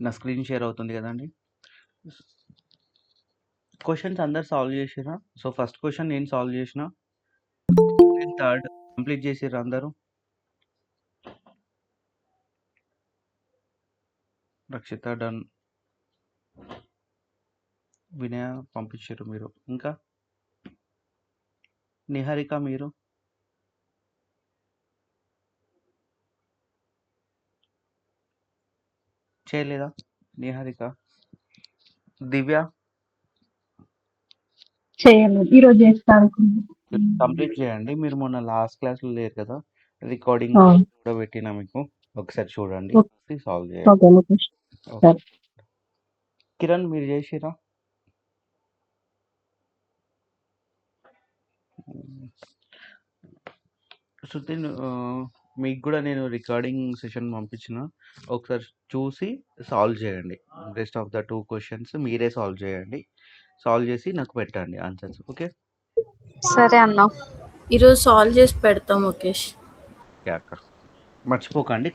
నా screen share అవుతుంది కదండి. క్వశ్చన్స్ అందరు సాల్వ్ చేసిరా? సో ఫస్ట్ క్వశ్చన్ నేను సాల్వ్ చేసిన, నేను థర్డ్ కంప్లీట్ చేసిర్రు అందరూ? రక్షిత డన్, వినయ పంపించారు మీరు, ఇంకా నిహారిక మీరు? చేయలేదా నిహారిక? దివ్య చేయలేదు, ఈరోజు చేస్తాను. కంప్లీట్ చేయండి. మీరు మొన్న లాస్ట్ క్లాస్లో లేరు కదా, రికార్డింగ్ కూడా పెట్టినా మీకు, ఒకసారి చూడండి, సాల్వ్ చేయండి. ఓకే ముఖేష్. ఓకే. కిరణ్ మీరు చేసిరా? శృతి మీకు కూడా నేను రికార్డింగ్ సెషన్ పంపించిన, ఒకసారి చూసి సాల్వ్ చేయండి. రెస్ట్ ఆఫ్ ద 2 క్వశ్చన్స్ మీరే సాల్వ్ చేయండి, సాల్వ్ చేసి నాకు పెట్టండి ఆన్సర్స్. ఓకే సరే అన్న, ఈరోజు సాల్వ్ చేసి పెడతాం ముఖేష్. అక్క మర్చిపోకండి,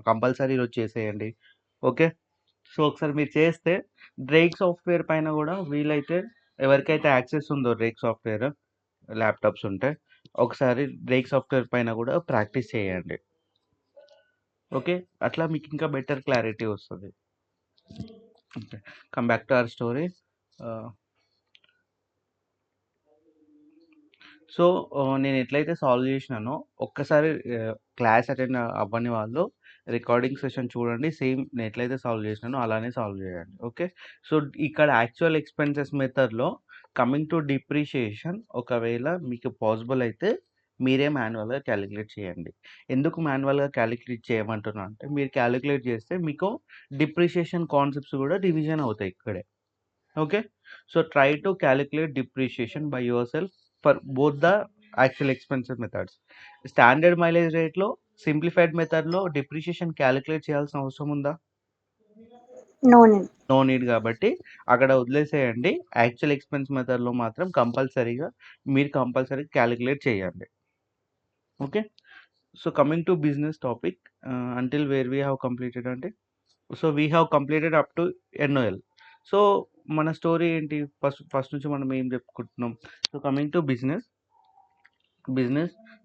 కంపల్సరీ ఈరోజు చేసేయండి. ఓకే. సో ఒకసారి మీరు చేస్తే డ్రేక్ సాఫ్ట్వేర్ పైన కూడా వీలైతే ఎవరికైతే యాక్సెస్ ఉందో డ్రేక్ సాఫ్ట్వేర్ ల్యాప్టాప్స్ ఉంటే ఒకసారి డ్రేక్ సాఫ్ట్వేర్ పైన కూడా ప్రాక్టీస్ చేయండి. ఓకే, అట్లా మీకు ఇంకా బెటర్ క్లారిటీ వస్తుంది. Okay, come back to our story. So నేను ఎట్లయితే సాల్వ్ చేసినానో ఒక్కసారి క్లాస్ అటెండ్ అవ్వని వాళ్ళు రికార్డింగ్ సెషన్ చూడండి, సేమ్ నేను ఎట్లయితే సాల్వ్ చేసినానో అలానే సాల్వ్ చేయండి. ఓకే. సో ఇక్కడ యాక్చువల్ ఎక్స్పెన్సెస్ మెథడ్లో కమింగ్ టు డిప్రిషియేషన్, ఒకవేళ మీకు పాసిబుల్ అయితే మీరే మాన్యువల్గా క్యాలిక్యులేట్ చేయండి. ఎందుకు మాన్యువల్గా క్యాలిక్యులేట్ చేయమంటున్నా అంటే, మీరు క్యాలిక్యులేట్ చేస్తే మీకు డిప్రిషియేషన్ కాన్సెప్ట్స్ కూడా రివిజన్ అవుతాయి ఇక్కడే. Okay. So try to calculate depreciation by yourself for both the actual expenses methods. Standard mileage రేట్లో సింప్లిఫైడ్ మెథడ్లో డిప్రిషియేషన్ క్యాలిక్యులేట్ చేయాల్సిన అవసరం ఉందా? No need. కాబట్టి అక్కడ వదిలేసేయండి. యాక్చువల్ ఎక్స్పెన్స్ మెథడ్లో మాత్రం మీరు కంపల్సరీ క్యాలిక్యులేట్ చేయండి. Okay. So coming to business topic, until where we have completed అంటే, so we have completed up to NOL. సో మన స్టోరీ ఏంటి, ఫస్ట్ నుంచి మనం ఏం చెప్పుకుంటున్నాం? So coming to business.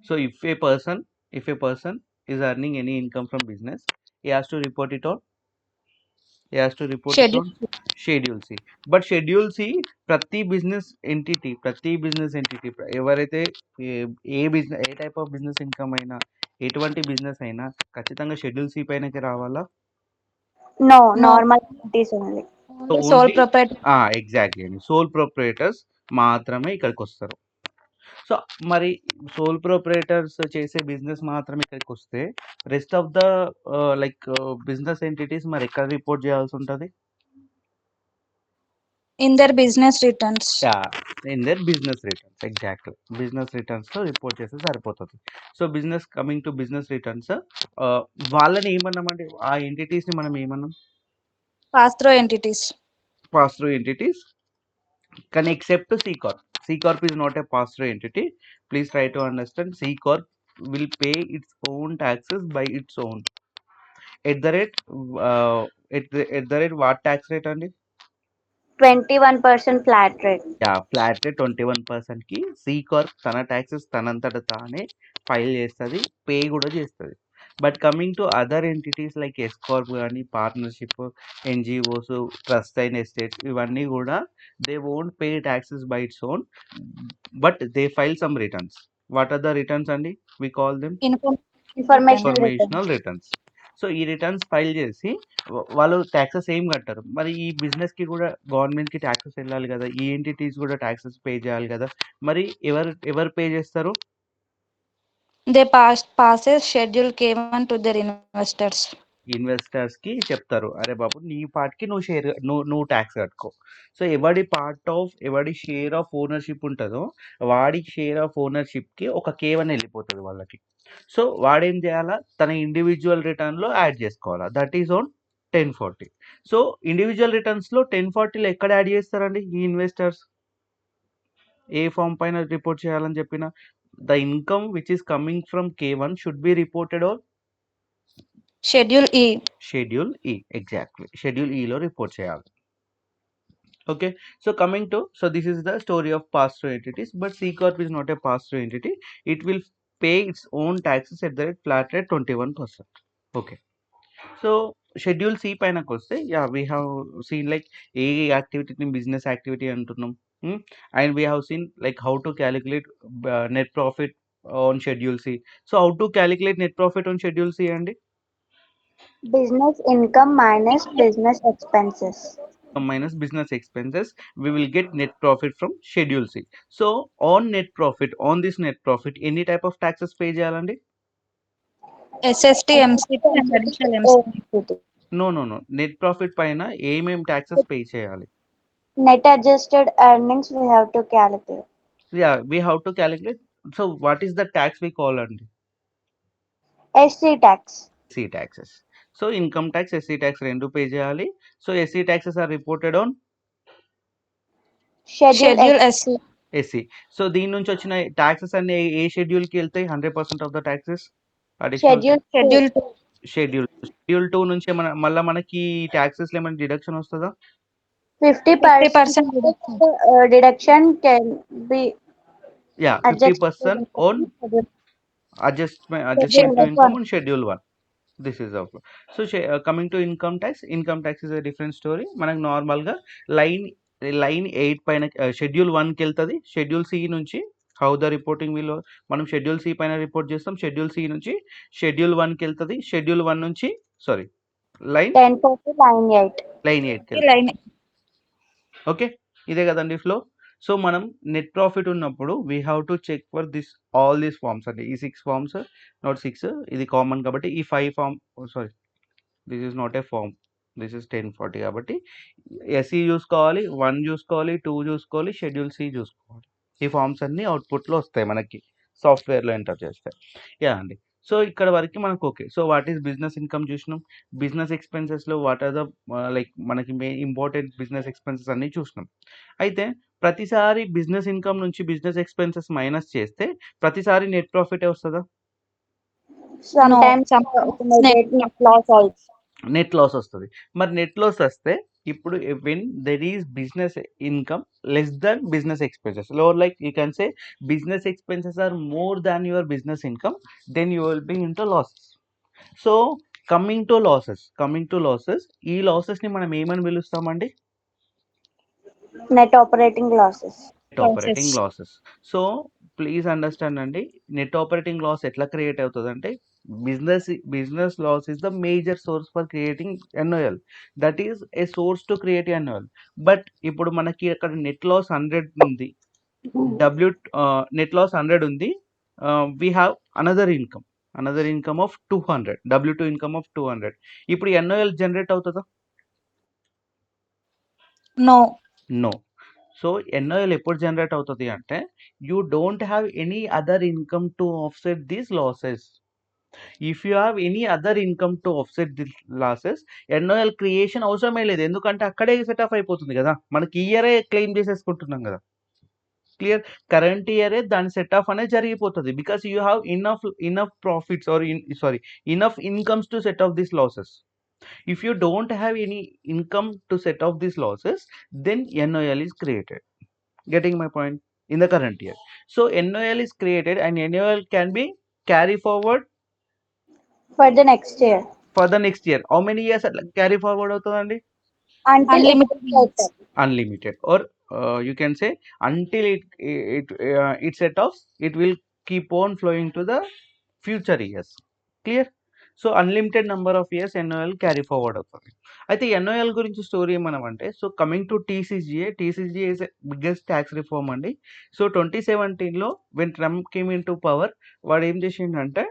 So if a person is earning any income from business, he has to report it on schedule C. But schedule C ప్రతి business entity ఎవరైతే ఏ టైప్ ఆఫ్ బిజినెస్ ఇన్కమ్ అయినా, ఎటువంటి business అయినా ఖచ్చితంగా schedule C పైనకి రావాలా? Exactly అండి, సోల్ ప్రొప్రైటర్స్ మాత్రమే ఇక్కడికి వస్తారు. సో మరి సోల్ ప్రొప్రైటర్స్ చేసే బిజినెస్ మాత్రమే ఇక్కడికి వస్తే rest of the business entities మరి ఎక్కడ రిపోర్ట్ చేయాల్సి ఉంటుంది? In their business returns. Exactly, business returns లో రిపోర్ట్ చేస్తే సరిపోతుంది. So coming to business returns, వాళ్ళని ఏమన్నామంటే, ఆ ఎంటిటీస్ ని మనం ఏమన్నాం? Pass through entities. కానీ except C Corp. C Corp is not a pass-through entity. Please try to understand. C Corp will pay its own taxes by its own. At the rate what tax rate అండి? 21% flat rate. Flat rate 21% కి C Corp తన taxes తనంతట తానే file చేస్తుంది, pay కూడా చేస్తుంది. But coming to other entities like S Corp కానీ, partnership, NGOs, trust and estates, ఇవన్నీ కూడా they won't pay taxes by its own, but they file some returns. What are the returns అండి? We call them informational returns. So ఈ returns file చేసి వాళ్ళు taxes ఏం కట్టారు. మరి ఈ బిజినెస్ కి కూడా గవర్నమెంట్ కి ట్యాక్సెస్ వెళ్ళాలి కదా, ఈ ఎంటిటీస్ కూడా ట్యాక్సెస్ పే చేయాలి కదా. మరి ఎవరు పే చేస్తారు? They passes Schedule K1 to their investors కి చెప్తారు, అరే బాబు నీ పార్ట్కి నువ్వు ట్యాక్స్ కట్టుకో. సో ఎవడి షేర్ ఆఫ్ ఓనర్షిప్ ఉంటుందో వాడి షేర్ ఆఫ్ ఓనర్షిప్ కి ఒక K1 వెళ్ళిపోతుంది వాళ్ళకి. సో వాడేం చేయాలా, తన ఇండివిజువల్ రిటర్న్ లో యాడ్ చేసుకోవాలా, that is on 1040. So individual returns లో 1040లో ఎక్కడ యాడ్ చేస్తారండి ఈ ఇన్వెస్టర్స్? ఏ ఫామ్ పైన రిపోర్ట్ చేయాలని చెప్పిన, the income which is coming from K1 should be reported on schedule ఈ. షెడ్యూల్ ఈ, ఎగ్జాక్ట్లీ షెడ్యూల్ ఈలో రిపోర్ట్ చేయాలి. Okay, so coming to, so this is the story of pass-through entities, but C Corp is not a pass-through entity. It will pay its own taxes at the flat rate 21%. Okay, so schedule C పైనకి వస్తే, yeah, we have seen like ఏ యాక్టివిటీని business activity అంటున్నాం, and we have seen like how to calculate net profit on schedule C. So how to calculate net profit on schedule C అండి? Business income minus business expenses. Minus business expenses, we will get net profit from schedule C. So on net profit, on this net profit, any type of taxes pay చేయాలండి? SST, MCT and additional MCT. No, net profit పైన ఏమేం taxes pay చేయాలి? Net adjusted earnings we have to calculate. Yeah, we have to calculate. So what is the tax we call అండి? SC tax. SC taxes. So income tax, SC tax రెండు pay చేయాలి. So SC taxes are reported on Schedule SC. SC. So దీని నుంచి వచ్చిన taxes అన్ని ఏ schedule కి వెళ్తాయి? 100% of the taxes additional Schedule schedule schedule 2 నుంచి మళ్ళీ మనకి taxes లో ఏమైనా డిడక్షన్ వస్తుందా? 50% deduction can be Yeah, 50% on adjustment to income on schedule 1. This is also. So coming to income tax is a different story. మనకు normal గా line 8 పైన schedule 1 కి వెళ్తుంది. షెడ్యూల్ సి నుంచి హౌ ద రిపోర్టింగ్ విల్, మనం schedule C పైన report చేస్తాం. Schedule C నుంచి షెడ్యూల్ 1 కి వెళ్తుంది. షెడ్యూల్ 1 నుంచి sorry line 10% line 8. Line. Okay, ఇదే కదండి ఫ్లో. సో మనం నెట్ ప్రాఫిట్ ఉన్నప్పుడు we have to check for this all these forms అండి. ఈ 6 ఫార్మ్స్, నాట్ 6, ఇది కామన్ కాబట్టి ఈ 5 form, sorry this is not a form, this is 1040 కాబట్టి ఎస్ఈ చూసుకోవాలి, 1 చూసుకోవాలి, 2 చూసుకోవాలి, షెడ్యూల్ సి చూసుకోవాలి. ఈ ఫార్మ్స్ అన్ని అవుట్పుట్లో వస్తాయి మనకి సాఫ్ట్వేర్లో ఎంటర్ చేస్తే. యా అండి, సో ఇక్కడ వరకు మనకు okay. So what is business income చూసినాం. బిజినెస్ ఎక్స్పెన్సెస్లో వాట్ ఆర్ ద లైక్ మనకి మెయిన్ ఇంపార్టెంట్ బిజినెస్ ఎక్స్పెన్సెస్ అన్ని చూసినాం. అయితే ప్రతిసారి బిజినెస్ ఇన్కమ్ నుంచి బిజినెస్ ఎక్స్పెన్సెస్ మైనస్ చేస్తే ప్రతిసారి నెట్ ప్రాఫిటే వస్తుందా? Sometimes net loss also. Net loss వస్తుంది. మరి నెట్ లాస్ వస్తే ఇప్పుడు when there is business income less than business expenses, like you can say business expenses are more than your business income, then you will be into losses. So coming to losses, ఈ లాసెస్ని మనం ఏమని పిలుస్తామండి? Net operating losses. Operating losses. So please understand అండి, net operating loss ఎట్లా create అవుతుంది అంటే, business loss is the major source for creating NOL. That is a source to create NOL. But ఇప్పుడు మనకి అక్కడ నెట్ లాస్ 100 ఉంది, net loss 100 ఉంది, we have another income of 200, W2 income of 200. ఇప్పుడు NOL generate అవుతుందా? No. So NOL ఎప్పుడు generate అవుతుంది అంటే, you don't have any other income to offset these losses. If you have any other income to offset this losses, NOL creation అవసరమే లేదు. ఎందుకంటే అక్కడే set of అయిపోతుంది కదా, మనకి ఇయరే క్లెయిమ్ చేసేసుకుంటున్నాం కదా. క్లియర్, కరెంట్ ఇయరే దాని సెట్ ఆఫ్ అనేది జరిగిపోతుంది. Because you have enough profits or enough incomes to set off this losses. If you don't have any income to set off these losses, then NOL is created. Getting my point? In the current year. So NOL is created and NOL can be carry forward For the next year. for the next year. How many years carry forward అవుతుందండి? Until Unlimited. Or you can say until it set off, it will keep on flowing to the future years. Clear? So unlimited number of years NOL carry forward అవుతుంది. అయితే ఎన్ఓఎల్ గురించి story ఏమనమంటే, so coming to TCJA is biggest tax reform అండి. So 2017లో when Trump came into power, వాడు ఏం చేసిండంటే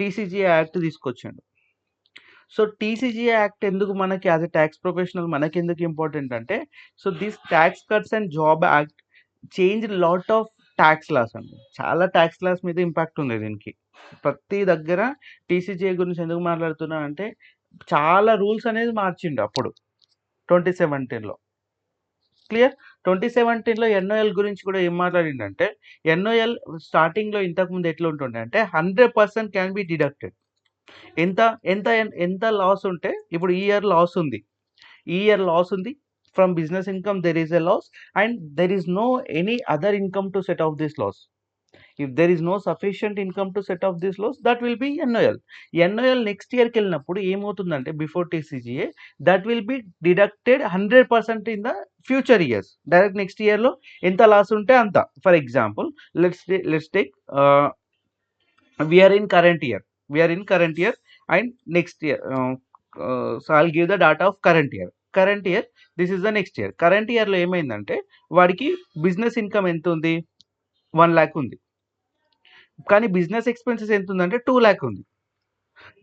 టీసీజీఏ యాక్ట్ తీసుకొచ్చిండు. సో టీసీజీఏ యాక్ట్ ఎందుకు మనకి యాజ్ ఎ ట్యాక్స్ ప్రొఫెషనల్ మనకి ఎందుకు ఇంపార్టెంట్ అంటే, so this tax cuts and job act change lot of tax loss అండి. చాలా ట్యాక్స్ లాస్ మీద ఇంపాక్ట్ ఉంది దీనికి. ప్రతి దగ్గర టీసీజీఏ గురించి ఎందుకు మాట్లాడుతున్నా అంటే, చాలా రూల్స్ అనేది మార్చిండు అప్పుడు 2017లో. క్లియర్, 2017లో ఎన్ఓఎల్ గురించి కూడా ఏం మాట్లాడిండంటే, ఎన్ఓఎల్ స్టార్టింగ్లో ఇంతకుముందు ఎట్లా ఉంటుండే అంటే 100% క్యాన్ బి డిడక్టెడ్. ఎంత ఎంత ఎంత లాస్ ఉంటే ఇప్పుడు ఈ ఇయర్ లాస్ ఉంది. ఈ ఇయర్ లాస్ ఉంది. From business income there is a loss and there is no any other income to set off this loss. If there is no sufficient income to set off this loss, that will be NOL. NOL next ఇయర్కి వెళ్ళినప్పుడు ఏమవుతుందంటే before TCGA that will be deducted 100% in the future years. Direct next ఇయర్లో ఎంత loss ఉంటే అంత. For example let's take we're in current year and next year. So I'll give the data of current year. This is the next year. Current ఇయర్లో ఏమైందంటే వాడికి business income ఎంత ఉంది, 1 lakh ఉంది. కానీ బిజినెస్ ఎక్స్పెన్సెస్ ఎంత ఉందంటే 2 lakh ఉంది.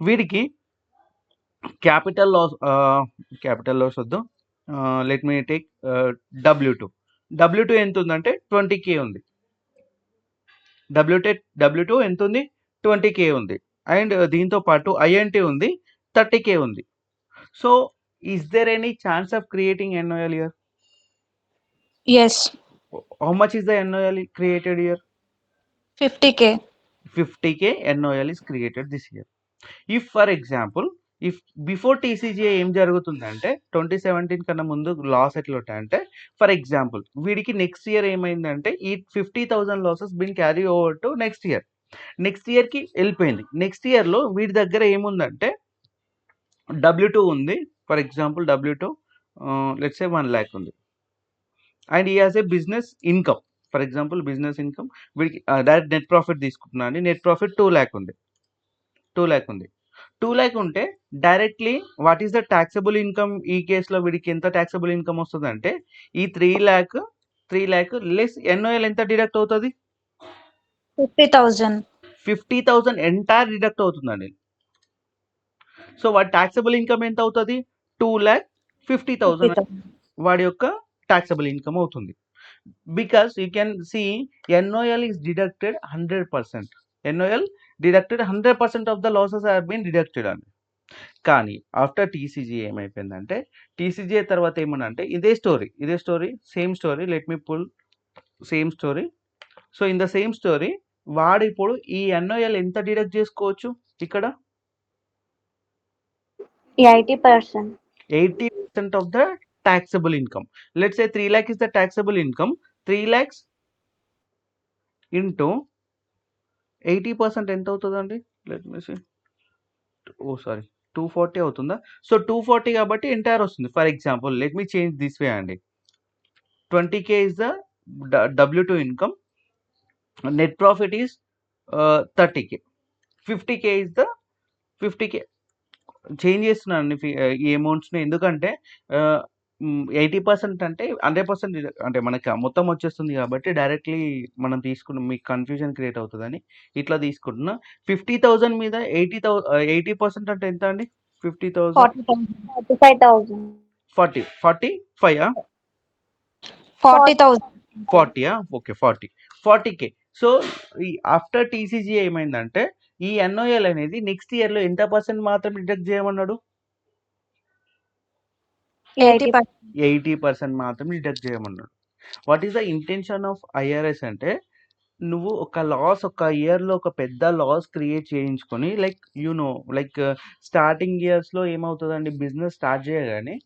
వీడికి క్యాపిటల్ లాస్ వద్దు. లెట్ మీ టేక్ W2 ఎంత ఉందంటే 20K ఉంది. W2 ఎంత ఉంది, 20K ఉంది. అండ్ దీంతో పాటు INT ఉంది, 30K ఉంది. So is there any chance of creating NOL year? Yes. How much is the NOL created year? 50K. 50K NOL is created this year. If for example, if before TCGA ఏం జరుగుతుందంటే 2017 కన్నా ముందు loss ఎట్లా ఉంటాయంటే, for example వీడికి next year ఏమైందంటే ఈ 50,000 losses been carry over to next ఇయర్కి వెళ్ళిపోయింది. నెక్స్ట్ ఇయర్లో వీడి దగ్గర ఏముందంటే W2 ఉంది. For example W2 let's say 1 lakh ఉంది. And he has a business income. For example business income వీడికి డైరెక్ట్ నెట్ ప్రాఫిట్ తీసుకుంటున్నా అండి. నెట్ ప్రాఫిట్ 2 lakh ఉంది. 2 lakh ఉంటే directly what is the taxable income? ఈ కేసులో వీడికి ఎంత ట్యాక్సబుల్ ఇన్కమ్ వస్తుంది అంటే ఈ 3 lakh లెస్ NOL ఎంత డిడక్ట్ అవుతుంది? 50,000. 50,000 ఎంటైర్ డిడక్ట్ అవుతుందండి. సో వాడి ట్యాక్సబుల్ ఇన్కమ్ ఎంత అవుతుంది? 2,50,000 వాడి యొక్క ట్యాక్సబుల్ ఇన్కమ్ అవుతుంది. Because you can see NOL is deducted 100%. NOL deducted 100% of the losses have been deducted అండి. కానీ ఆఫ్టర్ TCGA ఏమైపోయిందంటే, TCGA తర్వాత ఏమనంటే ఇదే story same story. Let me pull same story. So in the same story వాడు ఇప్పుడు ఈ NOL ఎంత డిడక్ట్ చేసుకోవచ్చు ఇక్కడ? 80%. 80% of the taxable income. Let's say 3 lakh is the taxable income. 3 lakhs into 80% ఎంత అవుతుందండి? Let me see. 240 అవుతుందా? So 240 కాబట్టి ఎంటైర్ వస్తుంది. For example let me change this way అండి. 20K is the W2 income. Net profit is 30K. 50K is the 50K. Change చేస్తున్నాను ఈ అమౌంట్స్ని. ఎందుకంటే 80% అంటే 100% అంటే మనకి మొత్తం వచ్చేస్తుంది కాబట్టి డైరెక్ట్లీ మనం తీసుకున్న మీకు కన్ఫ్యూజన్ క్రియేట్ అవుతుందని ఇట్లా తీసుకుంటున్నా. 50,000 మీద 80% అంటే ఎంత అండి? 50,000 45,000. 45 40,000. 40 ఓకే 40K. సో ఈ ఆఫ్టర్ TCGA ఏమైందంటే ఈ NOL అనేది నెక్స్ట్ ఇయర్లో ఎంత పర్సెంట్ మాత్రం డిడక్ట్ చేయమన్నాడు? 80% మాత్రం డిడక్ట్ చేయమన్నాడు. What is the intention of IRS అంటే నువ్వు ఒక ఇయర్లో ఒక పెద్ద లాస్ క్రియేట్ చేయించుకొని లైక్ స్టార్టింగ్ ఇయర్స్లో ఏమవుతుందండి, బిజినెస్ స్టార్ట్ చేయగానే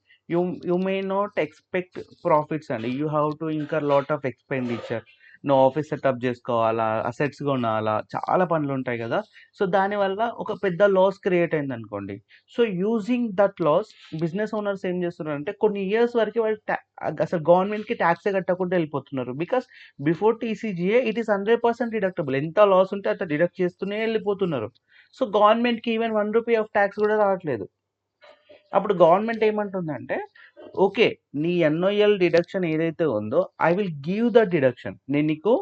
you may not expect profits అండి. You have to incur lot of expenditure. నువ్వు ఆఫీస్ సెటప్ చేసుకోవాలా, అసెట్స్ కొనాలా, చాలా పనులు ఉంటాయి కదా. సో దానివల్ల ఒక పెద్ద లాస్ క్రియేట్ అయింది అనుకోండి. So using that loss business owners ఏం చేస్తున్నారు అంటే కొన్ని ఇయర్స్ వరకు వాళ్ళు అసలు గవర్నమెంట్కి ట్యాక్సే కట్టకుండా వెళ్ళిపోతున్నారు. Because before TCGA it is 100% deductible. ఎంత లాస్ ఉంటే అంత డిడక్ట్ చేస్తూనే వెళ్ళిపోతున్నారు. సో గవర్నమెంట్కి ఈవెన్ 1 రూపీ ఆఫ్ ట్యాక్స్ కూడా రావట్లేదు. అప్పుడు గవర్నమెంట్ ఏమంటుందంటే ఓకే నీ NOL డిడక్షన్ ఏదైతే ఉందో I will give the deduction. నేను నీకు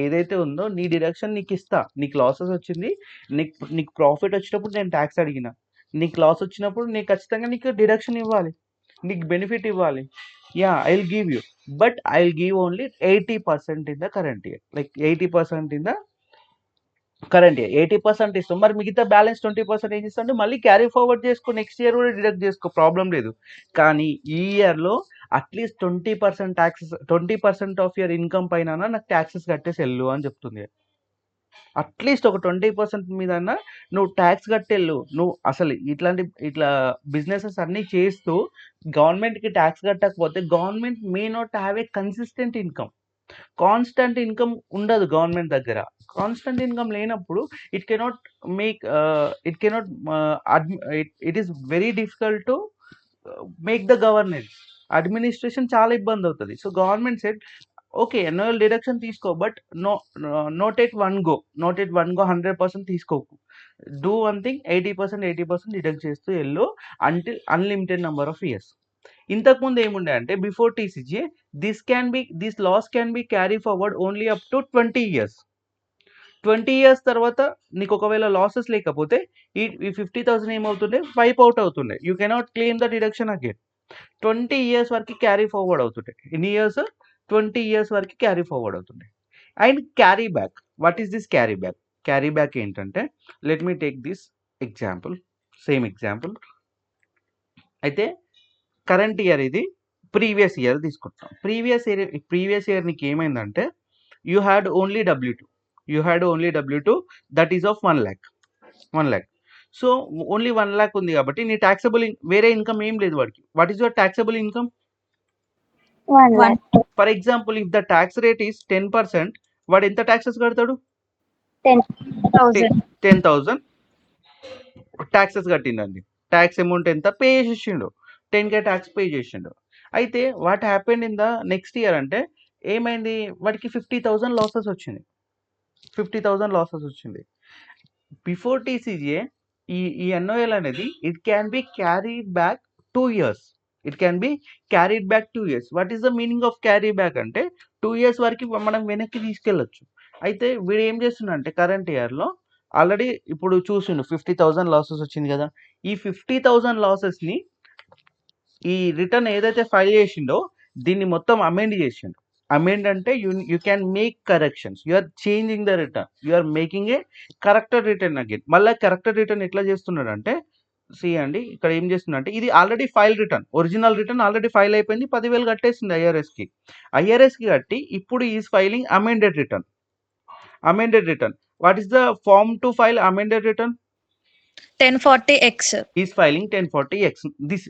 ఏదైతే ఉందో నీ డిడక్షన్ నీకు ఇస్తా. నీకు లాసెస్ వచ్చింది, నీకు ప్రాఫిట్ వచ్చినప్పుడు నేను ట్యాక్స్ అడిగిన, నీకు లాస్ వచ్చినప్పుడు నేను ఖచ్చితంగా నీకు డిడక్షన్ ఇవ్వాలి, నీకు బెనిఫిట్ ఇవ్వాలి. I will give you, but I will give only 80% in the current year. Like 80% in the current year 80% ఇస్తాం. మరి మిగతా బ్యాలెన్స్ 20% ఏం చేస్తాం అంటే మళ్ళీ క్యారీ ఫార్వర్డ్ చేసుకో, నెక్స్ట్ ఇయర్ కూడా డిడక్ట్ చేసుకో, ప్రాబ్లం లేదు. కానీ ఈ ఇయర్లో అట్లీస్ట్ 20% ఆఫ్ యువర్ ఇన్కమ్ పైన నాకు ట్యాక్సెస్ కట్టేసి వెళ్ళు అని చెప్తుంది. అట్లీస్ట్ ఒక 20% మీదన్నా నువ్వు ట్యాక్స్ కట్టెళ్ళు. నువ్వు అసలు ఇట్లా బిజినెసెస్ అన్నీ చేస్తూ గవర్నమెంట్‌కి ట్యాక్స్ కట్టకపోతే government may not have a consistent income. Constant income ఉండదు గవర్నమెంట్ దగ్గర. కాన్స్టెంట్ ఇన్‌కమ్ లేనప్పుడు it cannot make it cannot it is very difficult to make the governance. Administration చాలా ఇబ్బంది అవుతది. So government said okay annual deduction తీసుకో but not at one go 100% తీసుకోకు. Do one thing 80% deduct చేస్తూ వెళ్ళు until unlimited number of years. ఇంతకుముందు ఏముండే అంటే before TCJA this loss can be carry forward only up to 20 years. 20 years తర్వాత నీకు ఒకవేళ లాసెస్ లేకపోతే ఈ 50,000 ఏమవుతుండే వైప్ అవుట్ అవుతుండే. You cannot claim the deduction again. 20 years వరకు క్యారీ ఫార్వర్డ్ అవుతుండే. ఎన్ని ఇయర్స్? 20 ఇయర్స్ వరకు క్యారీ ఫార్వర్డ్ అవుతుండే. And carry back. What is this carry back? Carry back ఏంటంటే let me take this example, same example. అయితే current year ఇది, previous year తీసుకుంటాం. Previous year నీకు ఏమైందంటే you had only W2 that is of 1 lakh. So only 1 lakh ఉంది కాబట్టి నీ taxable వేరే ఇన్కమ్ ఏం లేదు వాడికి. What is your taxable income? 1 lakh. For example if the tax rate is 10%, వాడు ఎంత ట్యాక్సెస్ కడతాడు? 10,000. 10,000 ట్యాక్సెస్ కట్టిండండి. ట్యాక్స్ అమౌంట్ ఎంత పే చేసిండు? 10K ట్యాక్స్ పే చేసిండు. అయితే what happened in the next year అంటే ఏమైంది? వాడికి 50,000 లాసెస్ వచ్చింది. 50,000 లాసెస్ వచ్చింది. బిఫోర్ టీసీజే ఈ ఎన్ఓఎల్ అనేది it can be carried back 2 years. It can be carried back 2 years. What is the meaning of carry back అంటే 2 years వరకు మనం వెనక్కి తీసుకెళ్ళొచ్చు. అయితే వీడు ఏం చేస్తున్నాడంటే కరెంట్ ఇయర్లో ఆల్రెడీ ఇప్పుడు చూసిండు 50,000 లాసెస్ వచ్చింది కదా. ఈ 50,000 లాసెస్ని ఈ రిటర్న్ ఏదైతే ఫైల్ చేసిండో దీన్ని మొత్తం అమెండ్ చేసిండు. అమెండ్ అంటే you can make corrections. You are changing the return. You are making a corrected return again. మళ్ళీ కరెక్టెడ్ రిటర్న్ ఎట్లా చేస్తున్నాడు అంటే సి అండి ఇక్కడ ఏం చేస్తుందంటే ఇది already file return, original return already file అయిపోయింది. 10,000 కట్టేసింది ఐఆర్ఎస్కి కట్టి ఇప్పుడు is filing amended return. What is the form to file amended return? 1040X. Is filing 1040X. This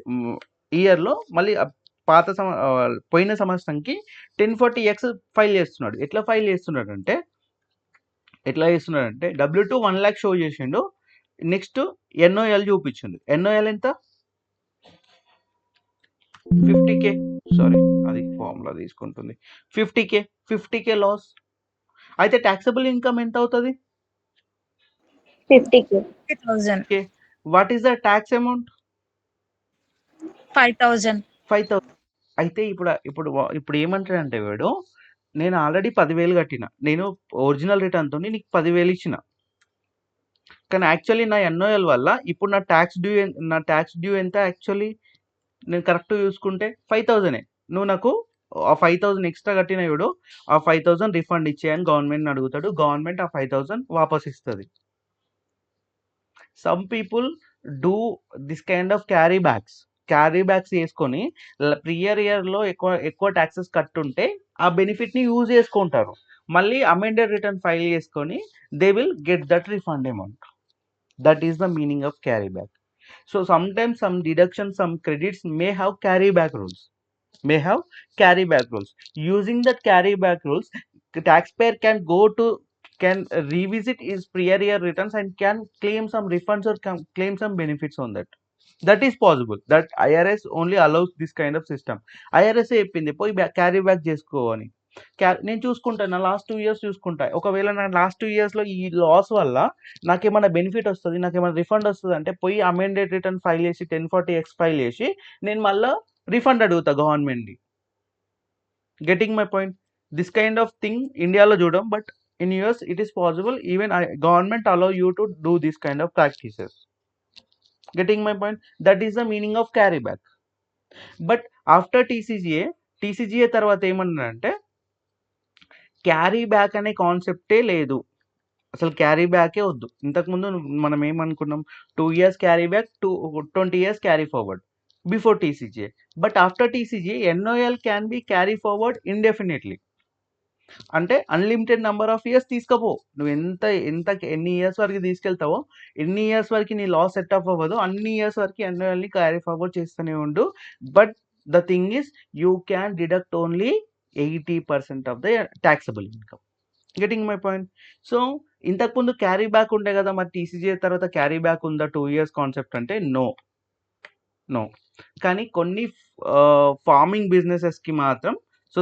ఇయర్లో మళ్ళీ పోయిన సంవత్సరంకి 1040X ఫైల్ చేస్తున్నాడు. ఎట్లా చేస్తున్నాడు అంటే W2 1 lakh షో చేసిండు. నెక్స్ట్ ఎన్ఓఎల్ చూపించిండు. ఎన్ఓఎల్ ఎంత? 50K. సారీ అది ఫార్ములా తీసుకుంటుంది. 50K loss. అయితే ట్యాక్సబుల్ ఇన్కమ్ ఎంత అవుతుంది? 50K. 50,000. What is the tax amount? 5,000. 5,000. అయితే ఇప్పుడు ఏమంటాడంటే వీడు నేను ఆల్రెడీ 10,000 కట్టిన, నేను ఒరిజినల్ రిటర్న్తో నీకు 10,000 ఇచ్చిన, కానీ యాక్చువల్లీ నా ఎన్ఓఎల్ వల్ల ఇప్పుడు నా ట్యాక్స్ డ్యూ ఎంత? యాక్చువల్లీ నేను కరెక్ట్ చూసుకుంటే 5,000. నువ్వు నాకు ఆ 5,000 ఎక్స్ట్రా కట్టిన వీడు ఆ 5,000 రిఫండ్ ఇచ్చేయని గవర్నమెంట్ని అడుగుతాడు. గవర్నమెంట్ ఆ 5,000 వాపస్ ఇస్తుంది. Some people do this kind of carry backs చేసుకొని ప్రియర్ ఇయర్లో ఎక్కువ ట్యాక్సెస్ కట్టుంటే ఆ బెనిఫిట్ని యూజ్ చేసుకుంటారు. మళ్ళీ అమెండెడ్ రిటర్న్ ఫైల్ చేసుకొని they will get that refund amount. That is the meaning of carry back. So sometimes some deduction, some credits may have carry back rules. Using that carry back rules, the taxpayer can revisit his prior year returns and can claim some refunds or claim some benefits on that. That is possible. That IRS only allows this kind of system. IRS చెప్పింది పోయి carry back చేసుకో అని. నేను చూసుకుంటాను, నా last 2 years చూసుకుంటా. ఒకవేళ నా లాస్ట్ 2 yearsలో ఈ లాస్ వల్ల నాకేమైనా బెనిఫిట్ వస్తుంది, నాకేమైనా రిఫండ్ వస్తుంది అంటే పోయి అమెండెడ్ రిటర్న్ ఫైల్ చేసి 1040X ఫైల్ చేసి నేను మళ్ళీ రిఫండ్ అడుగుతా గవర్నమెంట్ని. Getting my point? This kind of thing ఇండియాలో చూడం, but in US it is possible. Even government allow you to do this kind of practices. Getting my point? That is the meaning of carry back. But after TCGA తర్వాత ఏమన్నారంటే carry back అనే కాన్సెప్టే లేదు, అసలు carry బ్యాకే వద్దు. ఇంతకుముందు మనం ఏమనుకున్నాం? 2 years carry back, 20 years carry forward before TCGA. But after TCGA NOL can be carry forward indefinitely. అంటే అన్లిమిటెడ్ నెంబర్ ఆఫ్ ఇయర్స్ తీసుకపో. నువ్వు ఎన్ని ఇయర్స్ వరకు తీసుకెళ్తావో, ఎన్ని ఇయర్స్ వరకు నీ లాస్ సెట్ అప్ అవ్వదో అన్ని ఇయర్స్ వరకు ఎన్యువల్లీ క్యారీ ఫార్వర్డ్ చేస్తూనే ఉండు. But the thing is you can deduct only 80% of the taxable income. Getting my point? So ఇంతకుముందు క్యారీ బ్యాక్ ఉండే కదా, మరి టీసీజే తర్వాత క్యారీ బ్యాక్ ఉందా 2 ఇయర్స్ కాన్సెప్ట్ అంటే నో. కానీ కొన్ని ఫార్మింగ్ బిజినెసెస్కి మాత్రం సో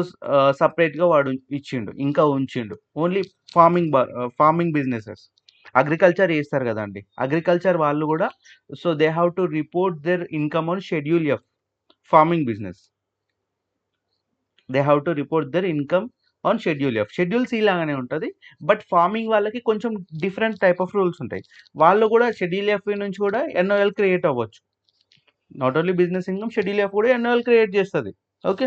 సపరేట్గా వాడు ఇచ్చిండు, ఇంకా ఉంచిండు. ఓన్లీ ఫార్మింగ్ బిజినెసెస్, అగ్రికల్చర్ చేస్తారు కదండి, అగ్రికల్చర్ వాళ్ళు కూడా so they have to report their income on schedule F. Farming business they have to report their income on schedule F. Schedule C లాగానే ఉంటుంది, బట్ ఫార్మింగ్ వాళ్ళకి కొంచెం డిఫరెంట్ టైప్ ఆఫ్ రూల్స్ ఉంటాయి. వాళ్ళు కూడా షెడ్యూల్ ఎఫ్ నుంచి కూడా NOL create అవ్వచ్చు. Not only business income, schedule F కూడా ఎన్ఓఎల్ క్రియేట్ చేస్తుంది. Okay,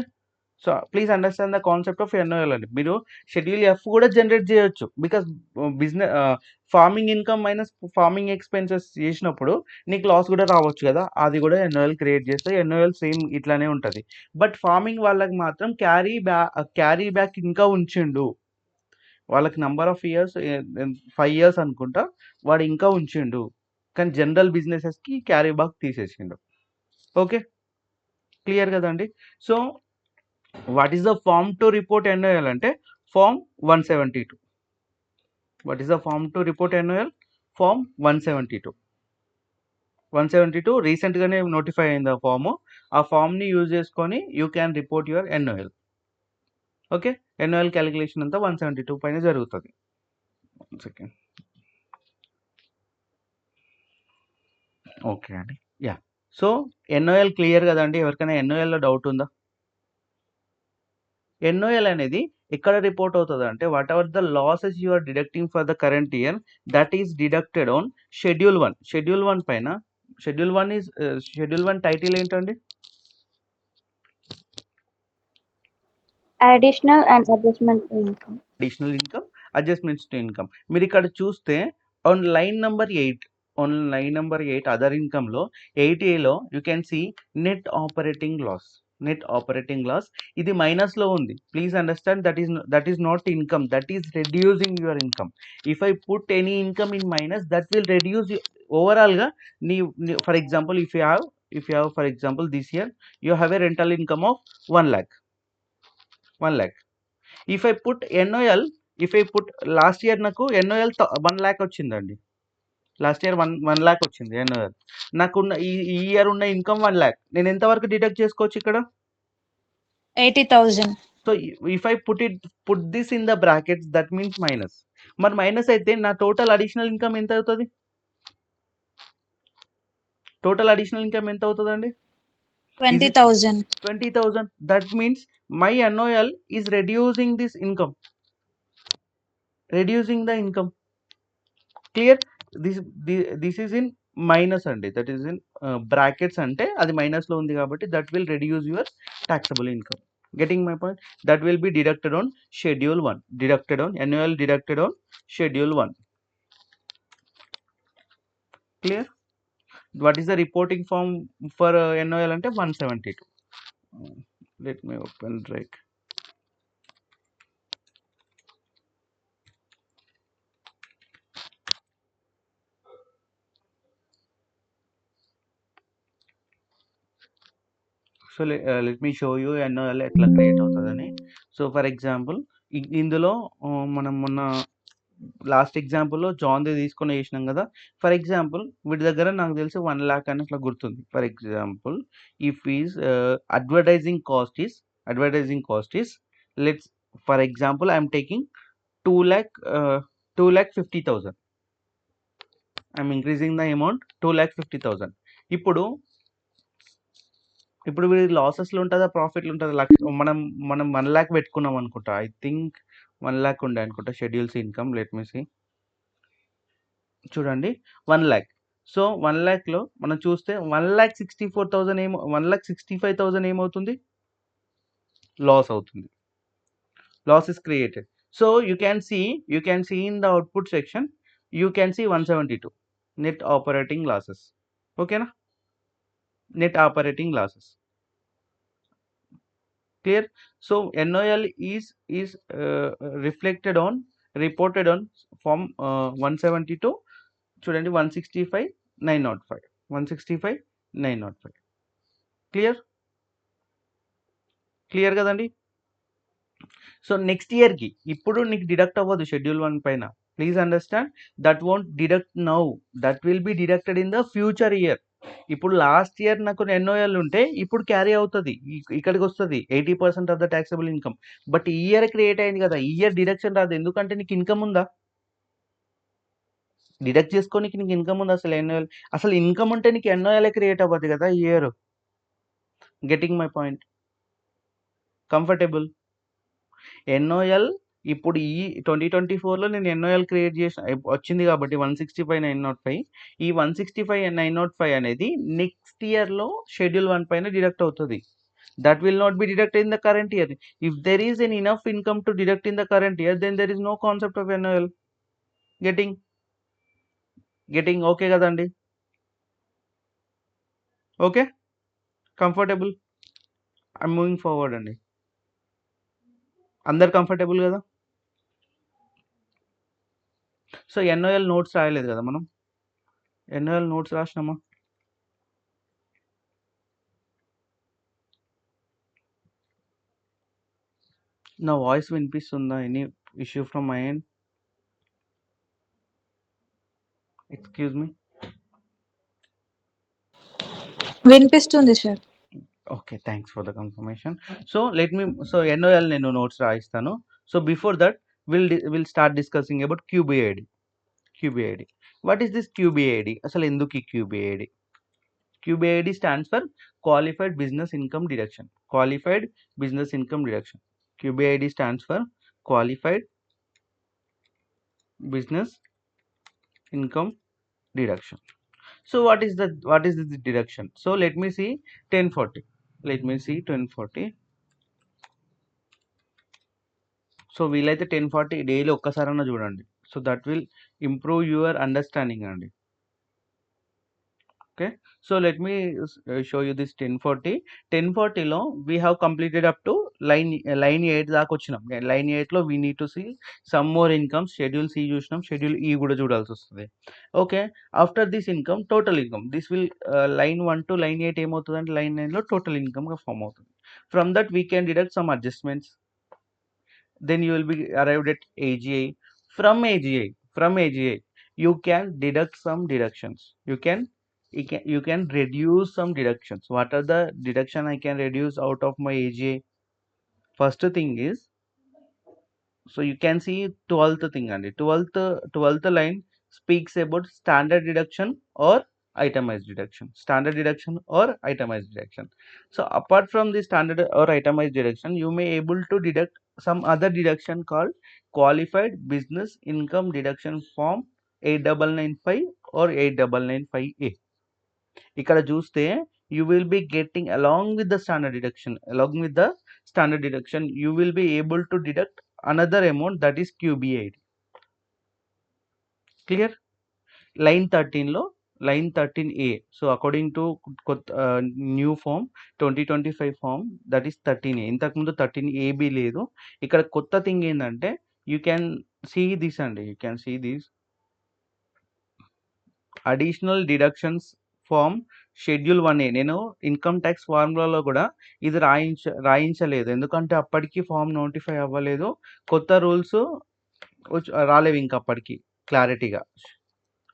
so please understand the concept of NOL అండి. మీరు షెడ్యూల్ ఎఫ్ కూడా జనరేట్ చేయొచ్చు, because business farming income minus farming expenses చేసినప్పుడు నీకు లాస్ కూడా రావచ్చు కదా, అది కూడా ఎన్ఓఎల్ క్రియేట్ చేస్తే ఎన్ఓఎల్ సేమ్ ఇట్లానే ఉంటుంది. బట్ ఫార్మింగ్ వాళ్ళకి మాత్రం క్యారీ బ్యాక్ ఇంకా ఉంచిండు. వాళ్ళకి నెంబర్ ఆఫ్ ఇయర్స్ 5 ఇయర్స్ అనుకుంటా వాడు ఇంకా ఉంచిండు, కానీ జనరల్ బిజినెసెస్కి క్యారీ బ్యాక్ తీసేసిండు. ఓకే, క్లియర్ కదండి? So what is the form to report NOL అంటే form 172. What is the form to report NOL? Form 172 రీసెంట్గానే నోటిఫై అయింది ఆ ఫామ్. ఆ ఫామ్ని యూజ్ చేసుకొని you can report your NOL. Okay, NOL calculation అంతా 172 పైన జరుగుతుంది. సెకండ్. ఓకే అండి, యా. సో ఎన్ఓఎల్ క్లియర్ కదండి? ఎవరికైనా ఎన్ఓఎల్లో డౌట్ ఉందా? ఎన్ఓఎల్ అనేది ఎక్కడ రిపోర్ట్ అవుతుంది అంటే whatever the losses you are deducting for the current year that is deducted on schedule 1. Schedule 1 పైన షెడ్యూల్ 1 టైటిల్ ఏంటండి? Additional and adjustment income. Additional income, adjustments to income. మీరు ఇక్కడ చూస్తే ఆన్ లైన్ నెంబర్ 8 అదర్ ఇన్కమ్లో 8Aలో you can see net operating loss. ఇది మైనస్లో ఉంది. Please understand that is not income, that is reducing your income. If I put any income in minus that will reduce ఓవరాల్గా for example if you have for example this year you have a rental income of 1 lakh. If I put NOL, last year నాకు NOL 1 lakh వచ్చిందండి. Last year 1 lakh వచ్చింది ఎన్ఓఎల్. నాకున్న ఈ year ఉన్న income 1 lakh. నేను ఎంతవరకు deduct చేసుకోవచ్చు ఇక్కడ? 80,000. So if I put this in the brackets that means minus. మరి మైనస్ అయితే నా టోటల్ అడిషనల్ ఇన్కమ్ ఎంత అవుతుంది? ఎంత అవుతుందండి? 20,000. 20,000. That means my NOL is reducing this income, reducing the income. Clear? This is in minus అండి, that is in brackets, అంటే అది మైనస్లో ఉంది కాబట్టి that will reduce your taxable income. Getting my point? That will be deducted on schedule 1, annual deducted on schedule 1. Clear? What is the reporting form for NOL ante 172. Let me open Drake. So let me show you NOL ఎట్లా create అవుతుందని. So for example ఇందులో మనం మొన్న last ఎగ్జాంపుల్లో జాన్ది తీసుకొని వేసినాం కదా. For example వీటి దగ్గర నాకు తెలిసి 1 lakh అని ఇట్లా గుర్తుంది. For example if is advertising cost is let's for example I'm taking 2,50,000. I'm increasing the amount 2,50,000. ఇప్పుడు వీడి లాసెస్లో ఉంటుందా, ప్రాఫిట్లు ఉంటుందా? మనం 1 lakh పెట్టుకున్నాం అనుకుంటా. ఐ థింక్ 1 lakh ఉండే అనుకుంటా schedules income. Let me see. చూడండి 1 lakh. సో 1 lakhలో మనం చూస్తే 1,64,000 1,65,000 ఏమవుతుంది? లాస్ అవుతుంది. Loss is created. So you can see in the output section you can see 172 net operating losses. ఓకేనా? Net operating losses. Clear? So NOL is reflected on reported on form 172 చూడండి 165 905 165 905 clear కదండి. So next ఇయర్కి ఇప్పుడు నీకు deduct అవ్వదు schedule 1 పైన. Please understand that won't deduct now, that will be deducted in the future year. ఇప్పుడు last year నాకు NOL ఉంటే ఇప్పుడు క్యారీ అవుతుంది, ఇక్కడికి వస్తుంది 80% of the taxable income. But ఈ ఇయర్ క్రియేట్ అయింది కదా, ఈ ఇయర్ డిడక్షన్ రాదు. ఎందుకంటే నీకు ఇన్కమ్ ఉందా, డిడక్ట్ చేసుకోనికి నీకు ఇన్కమ్ ఉందా అసలు NOL? అసలు ఇన్కమ్ ఉంటే నీకు NOL క్రియేట్ అవ్వదు కదా ఈ year. Getting my point? Comfortable? NOL ఇప్పుడు ఈ 2024లో నేను NOL క్రియేట్ చేసిన వచ్చింది కాబట్టి 165 905, ఈ 165 905 అనేది నెక్స్ట్ ఇయర్లో షెడ్యూల్ 1 పైన డిడక్ట్ అవుతుంది. That will not be deduct in the current year. If there is an enough income to deduct in the current year, then there is no concept of NOL. Getting okay కదండి? Okay, comfortable? I'm moving forward అండి. అందరు comfortable కదా? So NOL notes రాయలేదు కదా మనం? NOL notes రాసినామా? నా voice వినిపిస్తుందా? Any issue from my end? Excuse me. వినిపిస్తుంది sir. Okay, thanks for the confirmation. So let me NOL నేను నోట్స్ రాయిస్తాను. So before that will start discussing about QBID. What is this QBID? అసలు ఎందుకు ఈ QBID? QBID stands for qualified business income deduction. QBID stands for qualified business income deduction. So what is this deduction? So let me see 1040. So వీలైతే 1040 daily ఒక్కసారన్నా చూడండి. So that will improve your understanding అండి. Okay, so let me show you this 1040లో we have completed up to line 8 దాకా వచ్చినాం. Line 8లో we need to see some more income. Schedule C చూసినాం, schedule E కూడా చూడాల్సి వస్తుంది. Okay, after this income total income, this will line 1 to line 8 ఏమవుతుంది అంటే లైన్ 9లో టోటల్ ఇన్కమ్గా ఫామ్ అవుతుంది. From that we can deduct some adjustments. Then you will be arrived at AGI. From AGI you can deduct some deductions. You can reduce some deductions. What are the deduction I can reduce out of my AGI? First thing is, so you can see 12th thing and 12th line speaks about standard deduction or itemized deduction. So apart from the standard or itemized deduction, you may able to deduct some other deduction called qualified business income deduction form 8995 or 8995A. ఇక్కడ చూస్తే you will be getting along with the standard deduction you will be able to deduct another amount, that is QBID. Clear? Line 13A. So according to new form 2025 form, that is 13A. ఇంతకుముందు 13AB లేదు. ఇక్కడ కొత్త thing ఏంటంటే you can see this additional deductions form schedule 1A. నేను income tax ఫార్ములాలో కూడా ఇది రాయించలేదు, ఎందుకంటే అప్పటికి ఫామ్ నోటిఫై అవ్వలేదు, కొత్త రూల్స్ రాలేవు ఇంకా అప్పటికి క్లారిటీగా,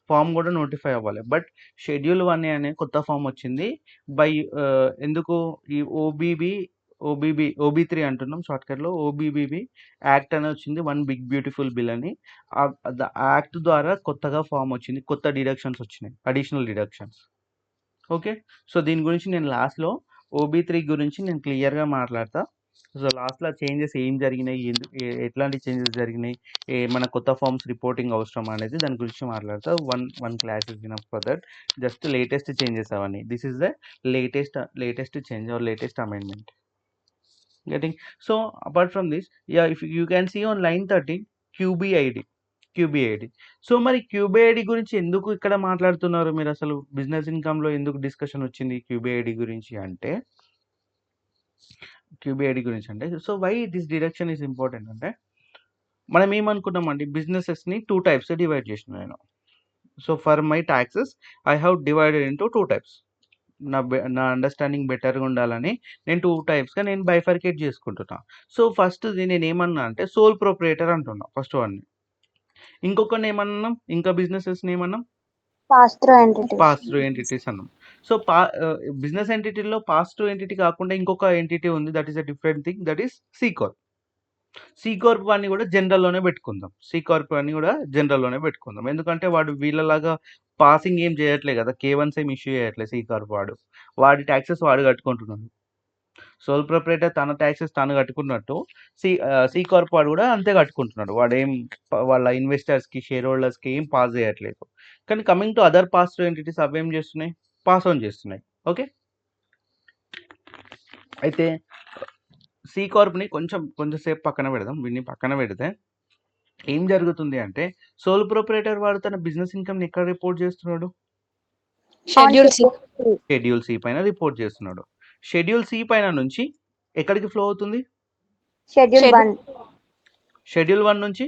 ఫామ్ కూడా నోటిఫై అవ్వాలి. బట్ షెడ్యూల్ 1A అనే కొత్త ఫామ్ వచ్చింది బై ఎందుకు ఈ OB3 అంటున్నాం షార్ట్కట్లో, OBBB యాక్ట్ అని వచ్చింది, వన్ బిగ్ బ్యూటిఫుల్ బిల్ అని. యాక్ట్ ద్వారా కొత్తగా ఫామ్ వచ్చింది, కొత్త డిడక్షన్స్ వచ్చినాయి, అడిషనల్ డిడక్షన్స్. ఓకే, సో దీని గురించి నేను లాస్ట్లో OB3 గురించి నేను క్లియర్గా మాట్లాడతా. సో లాస్ట్లో చేంజెస్ ఏం జరిగినాయి, ఎట్లాంటి చేంజెస్ జరిగినాయి, మన కొత్త ఫార్మ్స్ రిపోర్టింగ్ అవసరం అనేది దాని గురించి మాట్లాడతా. One class is enough for that. Just latest changes అవన్నీ. This is the latest change or latest amendment. Getting? So apart from this, yeah, if you can see on line 13 QBID. So మరి QBID గురించి ఎందుకు ఇక్కడ మాట్లాడుతున్నారు మీరు? అసలు business ఇన్కమ్లో ఎందుకు discussion వచ్చింది QBID గురించి అంటే, క్యూబిఐడి గురించి అంటే so why this deduction is important అంటే మనం ఏమనుకున్నామండి బిజినెసెస్ని 2 టైప్స్ డివైడ్ చేసిన నేను. So for my taxes I have divided into 2 types. నా అండర్స్టాండింగ్ బెటర్గా ఉండాలని నేను 2 టైప్స్గా నేను బైఫర్కేట్ చేసుకుంటున్నా. సో ఫస్ట్ది నేను ఏమన్నా అంటే సోల్ ప్రొప్రైటర్ అంటున్నా ఫస్ట్ వన్ని. ఇంకొకరిని ఏమన్నాం ఇంకా బిజినెసెస్ని ఏమన్నాం Pass through entities. Pass through entities అన్నాం. సో బిజినెస్ ఎంటిటీలో పాస్ త్రూ ఎంటిటీ కాకుండా ఇంకొక ఎంటిటీ ఉంది that is a different thing that is C corp. C corp వాడిని కూడా జనరల్లోనే పెట్టుకుందాం. సి కార్ప్ వాడిని కూడా జనరల్లోనే పెట్టుకుందాం. ఎందుకంటే వాడు వీళ్ళలాగా పాసింగ్ ఏం చేయట్లే కదా, K1s ఏం ఇష్యూ చేయట్లేదు సి కార్ప్ వాడి ట్యాక్సెస్ వాడు కట్టుకుంటున్నాడు. సోల్ ప్రొప్రైటర్ తన ట్యాక్సెస్ తాను కట్టుకున్నట్టు సి కార్ప్ వాడు కూడా అంతే కట్టుకుంటున్నాడు. వాడు ఏం వాళ్ళ ఇన్వెస్టర్స్కి షేర్ హోల్డర్స్కి ఏం పాస్ చేయట్లేదు. కానీ coming to other pass through entities అవి ఏం చేస్తున్నాయి పాస్ ఆన్ చేస్తున్నాయి. ఓకే, అయితే సి కార్ప్ని కొంచెంసేపు పక్కన పెడదాం. వీడిని పక్కన పెడితే ఏం జరుగుతుంది అంటే సోల్ ప్రొప్రైటర్ వాడు తన బిజినెస్ ఇన్కమ్ని ఎక్కడ రిపోర్ట్ చేస్తున్నాడు షెడ్యూల్ సి. షెడ్యూల్ సి పైన రిపోర్ట్ చేస్తున్నాడు. షెడ్యూల్ సి పైన నుంచి ఎక్కడికి ఫ్లో అవుతుంది Schedule 1. షెడ్యూల్ 1 నుంచి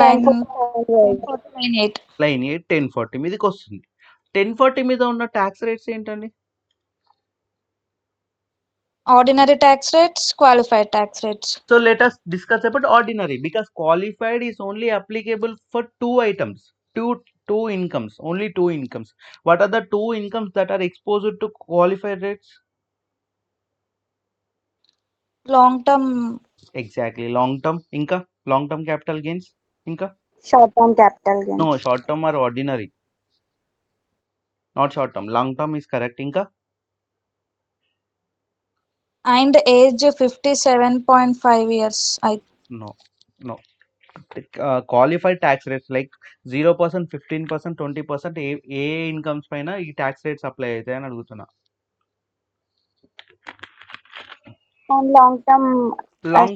లైన్ 1048. లైన్ 8 1040 మీదకి వస్తుంది. 1040 మీద ఉన్న ట్యాక్స్ రేట్స్ ఏంటండి ordinary tax rates, qualified tax rates. So let us discuss about ordinary because qualified is only applicable for two items, two incomes, only two incomes. What are the two incomes that are exposed to qualified rates? Long term Exactly, long term inka, long term capital gains inka. Short term capital gain. No, short term or ordinary, not short term. Long term is correct inka. And age 57.5 years. No. Qualified tax rates like 0%, 15%, 20% A incomes పైన ఈ tax rates apply అవుతాయి అని అడుగుతున్నా. And long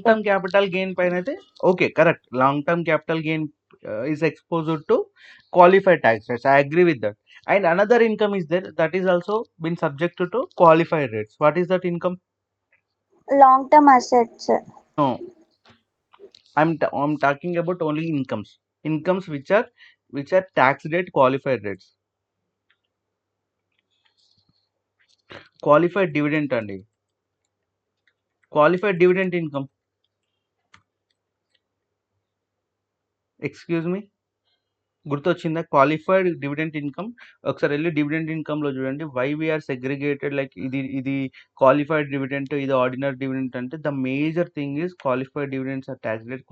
term capital gain పైన అయితే okay correct. Long term capital gain is exposed to qualified tax rates. I agree with that. And another income is there that is also been subject to qualified rates. What is that income? long term assets. No, I'm talking about only incomes which are tax rate qualified rates. Qualified dividend అండి, qualified dividend income. Excuse me, గుర్తొచ్చిందా qualified dividend income? ఒకసారి వెళ్ళి dividend ఇన్కమ్లో చూడండి. Why we are segregated like ఇది qualified dividend, ఇది ordinary dividend అంటే the major thing is qualified dividends are tax rate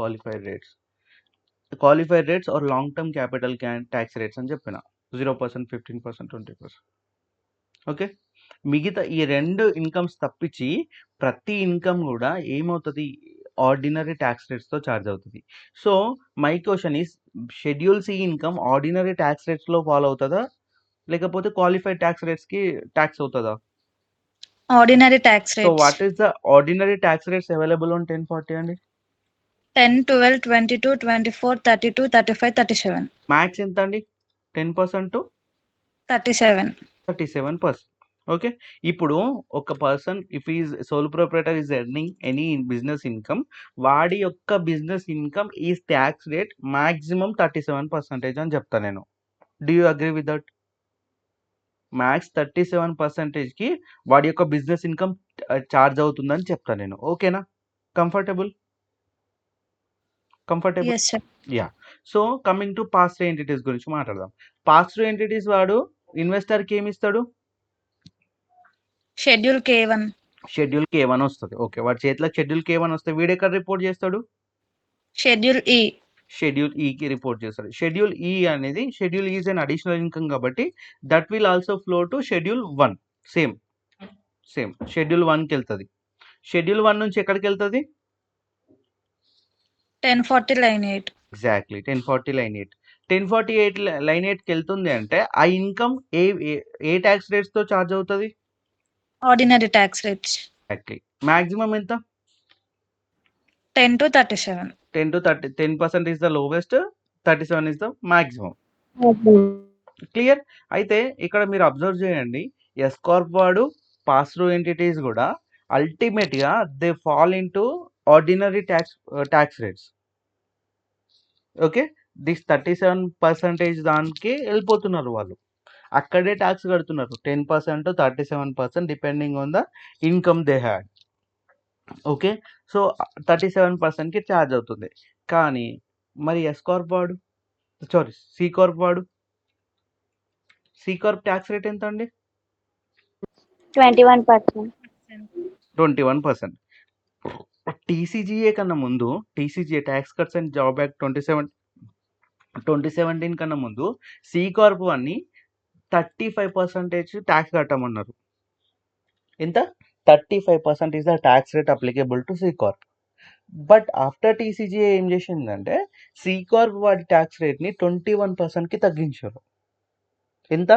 qualified rates are long term capital tax rates అని చెప్పిన 0%, 15%, 20%. ఓకే, మిగతా ఈ రెండు ఇన్కమ్స్ తప్పించి ప్రతి ఇన్కమ్ కూడా ఏమవుతుంది ఆర్డినరీ ట్యాక్స్ రేట్స్తో ఛార్జ్ అవుతుంది. So my question is schedule C income ordinary tax రేట్స్లో ఫాలో అవుతుందా లేకపోతే క్వాలిఫైడ్ ట్యాక్స్ రేట్స్కి ట్యాక్స్ అవుతుందా? Ordinary tax so rates. What is the ordinary tax rates available on 1040 అండి? 10, 12, 22, 24, 32, 35, 37. మ్యాక్స్ ఎంత అండి? 10% టు 37. ఓకే, ఇప్పుడు ఒక person if is sole proprietor is earning any business income, వాడి యొక్క business income is tax rate maximum 37% అని చెప్తాను నేను. Do you agree with that? Max 37%కి వాడి యొక్క బిజినెస్ ఇన్కమ్ ఛార్జ్ అవుతుందని చెప్తాను నేను. ఓకేనా? Comfortable? Yes, sir. Yeah. So coming to pass through entities గురించి మాట్లాడదాం. పాస్ త్రూ ఎంటిటీస్ వాడు ఇన్వెస్టర్కి ఏమి ఇస్తాడు? Schedule K1. షెడ్యూల్ K1 వస్తుంది. ఓకే, వాడి చేతిలో షెడ్యూల్ K1 వస్తే వీడు ఎక్కడ రిపోర్ట్ చేస్తాడు? Schedule E. షెడ్యూల్ ఈకి రిపోర్ట్ చేస్తాడు. షెడ్యూల్ ఈ అనేది schedule is an additional income కాబట్టి that will also flow to schedule 1. Same schedule 1కి వెళ్తుంది. షెడ్యూల్ 1 నుంచి ఎక్కడికి వెళ్తుంది? 1040 లైన్ 8. Exactly 1040 line 8. 1048 లైన్ 8కి వెళ్తుంది అంటే ఆ ఇన్కమ్ ఏ ట్యాక్స్ రేట్స్తో ఛార్జ్ అవుతుంది? Ordinary tax rates. Exactly. Maximum ఎంత? 10 to 37. 10 to 30. 10% is the lowest, 37 is the maximum. Clear? అయితే ఇక్కడ మీరు అబ్జర్వ్ చేయండి, ఎస్ కార్ప్ వాడు పాస్ త్రూ ఎంటిటీస్ కూడా అల్టిమేట్గా they fall in to ordinary tax rates. Okay, this 37% దానికి వెళ్ళిపోతున్నారు వాళ్ళు. అక్కడే ట్యాక్స్ కడుతున్నారు 10% 37% depending on the income they had. Okay, so 37%కి ఛార్జ్ అవుతుంది. కానీ మరి ఎస్ కార్ప్ వాడు, సారీ సి కార్ప్ వాడు, సి కార్ప్ ట్యాక్స్ రేట్ ఎంత అండి? 21%. 21%. టీసీజీఏ కన్నా ముందు, TCJA tax cuts and job act 2017 కన్నా ముందు సి కార్ప్ అని 35% ట్యాక్స్ కట్టమన్నారు. ఎంత? 35% is the tax rate applicable to C corp. But after TCJA ఏం చేసిందంటే సి కార్ప్ వాడి ట్యాక్స్ రేట్ని 21%కి తగ్గించారు. ఎంత?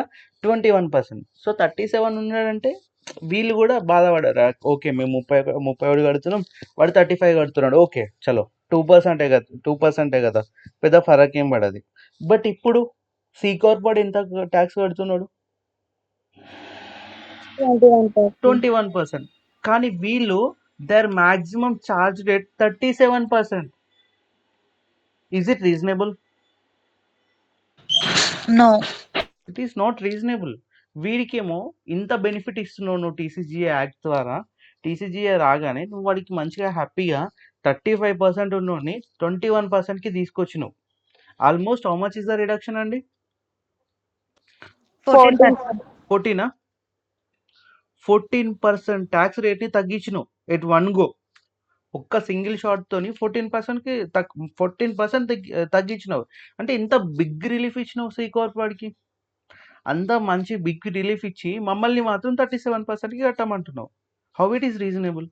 21%. సో 37 ఉన్నాడంటే వీళ్ళు కూడా బాధపడారు. ఓకే, మేము 31 కడుతున్నాం, వాడు 35 కడుతున్నాడు. ఓకే చలో 2%, కదా 2% కదా, పెద్ద ఫరక్ ఏం పడదు. బట్ ఇప్పుడు సి కార్ప్ వాడు ఎంత ట్యాక్స్ కడుతున్నాడు? 21%. 21%. కానీ వీళ్ళు their maximum charge rate 37%. Is it reasonable? No. It is not reasonable. వీడికేమో ఇంత బెనిఫిట్ ఇస్తున్నావు నువ్వు టీసీజీఏ యాక్ట్ ద్వారా. టీసీజీఏ రాగానే నువ్వు వాడికి మంచిగా హ్యాపీగా 35% ఉన్నోని 21%కి తీసుకొచ్చినావు. Almost how much is the reduction అండి? 14%. 14 14% ట్యాక్స్ రేట్ని తగ్గించినావు ఎట్ వన్ గో. ఒక్క సింగిల్ షాట్తోని 14%కి 14% తగ్గించినావు. అంటే ఇంత బిగ్ రిలీఫ్ ఇచ్చినావు సి కార్ప్ వాడికి. అంత మంచి బిగ్ రిలీఫ్ ఇచ్చి మమ్మల్ని మాత్రం 37%కి కట్టమంటున్నావు. How it is reasonable?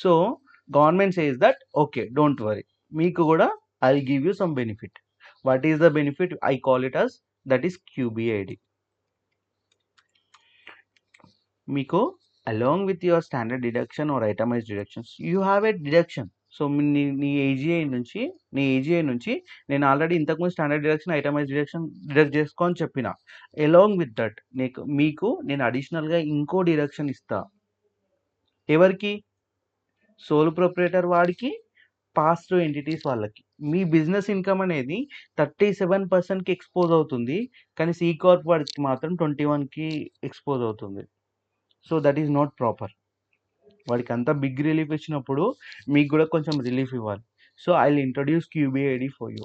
So government says that okay don't worry, మీకు కూడా I give you some benefit. What is the benefit? I call it as that is QBID. మీకు along with your standard deduction or itemized deductions you have a deduction. So నీ AGI నుంచి నేను already ఇంతకుముందు standard deduction, ఐటమైజ్ deduct చేసుకో అని చెప్పిన. Along with that మీకు నేను అడిషనల్గా ఇంకో డిడక్షన్ ఇస్తా. ఎవరికి? సోల్ ప్రొప్రైటర్ వాడికి, పాస్ త్రూ ఎంటిటీస్ వాళ్ళకి. మీ బిజినెస్ ఇన్కమ్ అనేది 37%కి ఎక్స్పోజ్ అవుతుంది, కానీ సి కార్ప్ వాడికి మాత్రం 21కి ఎక్స్పోజ్ అవుతుంది. So that is not proper. వాడికి అంతా బిగ్ రిలీఫ్ ఇచ్చినప్పుడు మీకు కూడా కొంచెం రిలీఫ్ ఇవ్వాలి. So I will introduce QBID for you.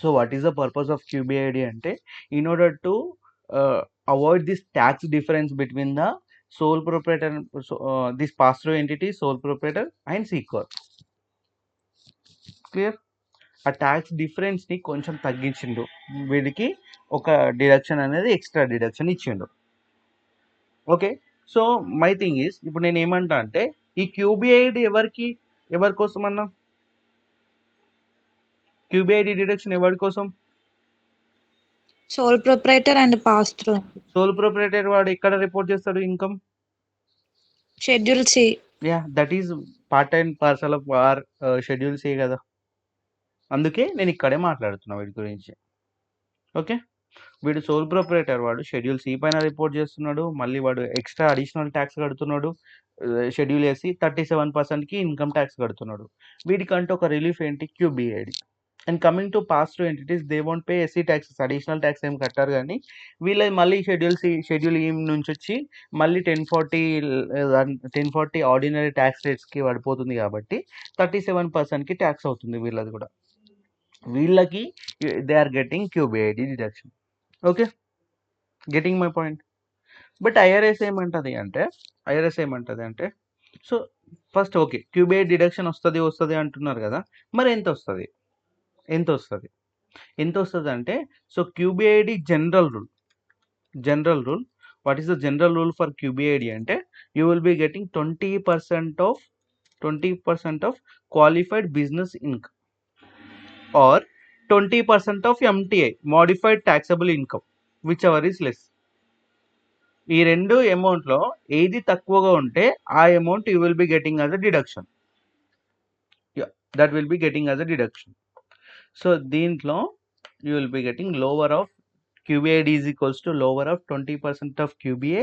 So what is the purpose of QBID అంటే in order to avoid this tax difference between the sole proprietor, this pass through entity, sole proprietor and C corp. Clear? ఆ tax డిఫరెన్స్ని కొంచెం తగ్గించిండు, వీడికి ఒక deduction అనేది extra deduction ఇచ్చిండు. Okay, so my thing is, ఇప్పుడు నేను ఏమంటా అంటే ఈ క్యూబిఐడి ఎవరి కోసం అన్నా? క్యూబిఐడి డిడక్షన్ ఎవరి కోసం? Sole proprietor and pass through. Sole proprietor వాడు ఎక్కడ రిపోర్ట్ చేస్తాడు income? Schedule C. Yeah, that is part and parcel of our schedule C కదా. అందుకే నేను ఇక్కడే మాట్లాడుతున్నా వీడి గురించి. ఓకే, వీడు సోల్ ప్రొప్రైటర్ వాడు షెడ్యూల్ సి పైన రిపోర్ట్ చేస్తున్నాడు, మళ్ళీ వాడు ఎక్స్ట్రా అడిషనల్ ట్యాక్స్ కడుతున్నాడు. షెడ్యూల్ వేసి 37%కి ఇన్కమ్ ట్యాక్స్ కడుతున్నాడు. వీడికంటే ఒక రిలీఫ్ ఏంటి? QBID. And coming to pass to entities, they won't pay SE taxes, additional tax ఏం కట్టారు. కానీ వీళ్ళ మళ్ళీ షెడ్యూల్ ఈ నుంచి వచ్చి మళ్ళీ 1040 ఆర్డినరీ ట్యాక్స్ రేట్స్కి పడిపోతుంది కాబట్టి 37%కి ట్యాక్స్ అవుతుంది వీళ్ళది కూడా. వీళ్ళకి they are getting QBID deduction. Okay, getting my point. But IRS ఏమంటుంది అంటే so first okay QBID deduction వస్తుంది అంటున్నారు కదా, మరి ఎంత వస్తుంది అంటే, so QBID general rule. What is the general rule for QBID అంటే you will be getting 20% of qualified business income or 20% of MTI, modified taxable income, which is less. ఈ రెండు అమౌంట్లో ఏది తక్కువగా ఉంటే ఆ amount you will be getting as a deduction. So దీంట్లో you will be getting lower of QBAD is equals to lower of 20% of QBA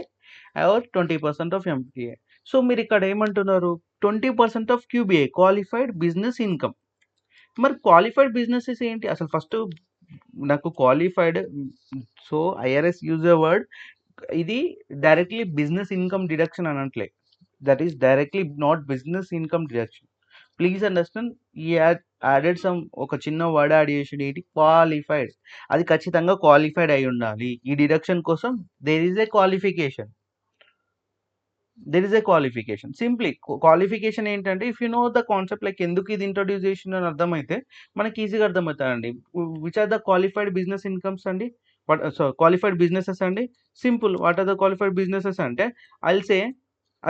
or 20% of MPA. So మీరు ఇక్కడ ఏమంటున్నారు 20% of QBA qualified business income. మరి qualified businesses ఏంటి అసలు? First నాకు qualified, so IRS use a word, ఇది directly business income deduction అనట్లే. That is directly not business income deduction. Please understand. ఈ యాడెడ్ సమ్ ఒక చిన్న వర్డ్ యాడ్ చేసి ఏంటి క్వాలిఫైడ్. అది ఖచ్చితంగా క్వాలిఫైడ్ అయి ఉండాలి. ఈ డిడక్షన్ కోసం there is a qualification. Simply qualification ఏంటంటే if you know the concept, like ఎందుకు ఇది ఇంట్రొడ్యూస్ చేసిన అని అర్థమైతే మనకి ఈజీగా అర్థమవుతాయండి. Which are the qualified business incomes అండి, క్వాలిఫైడ్ బిజినెసెస్ అండి. Simple, what are the qualified businesses అంటే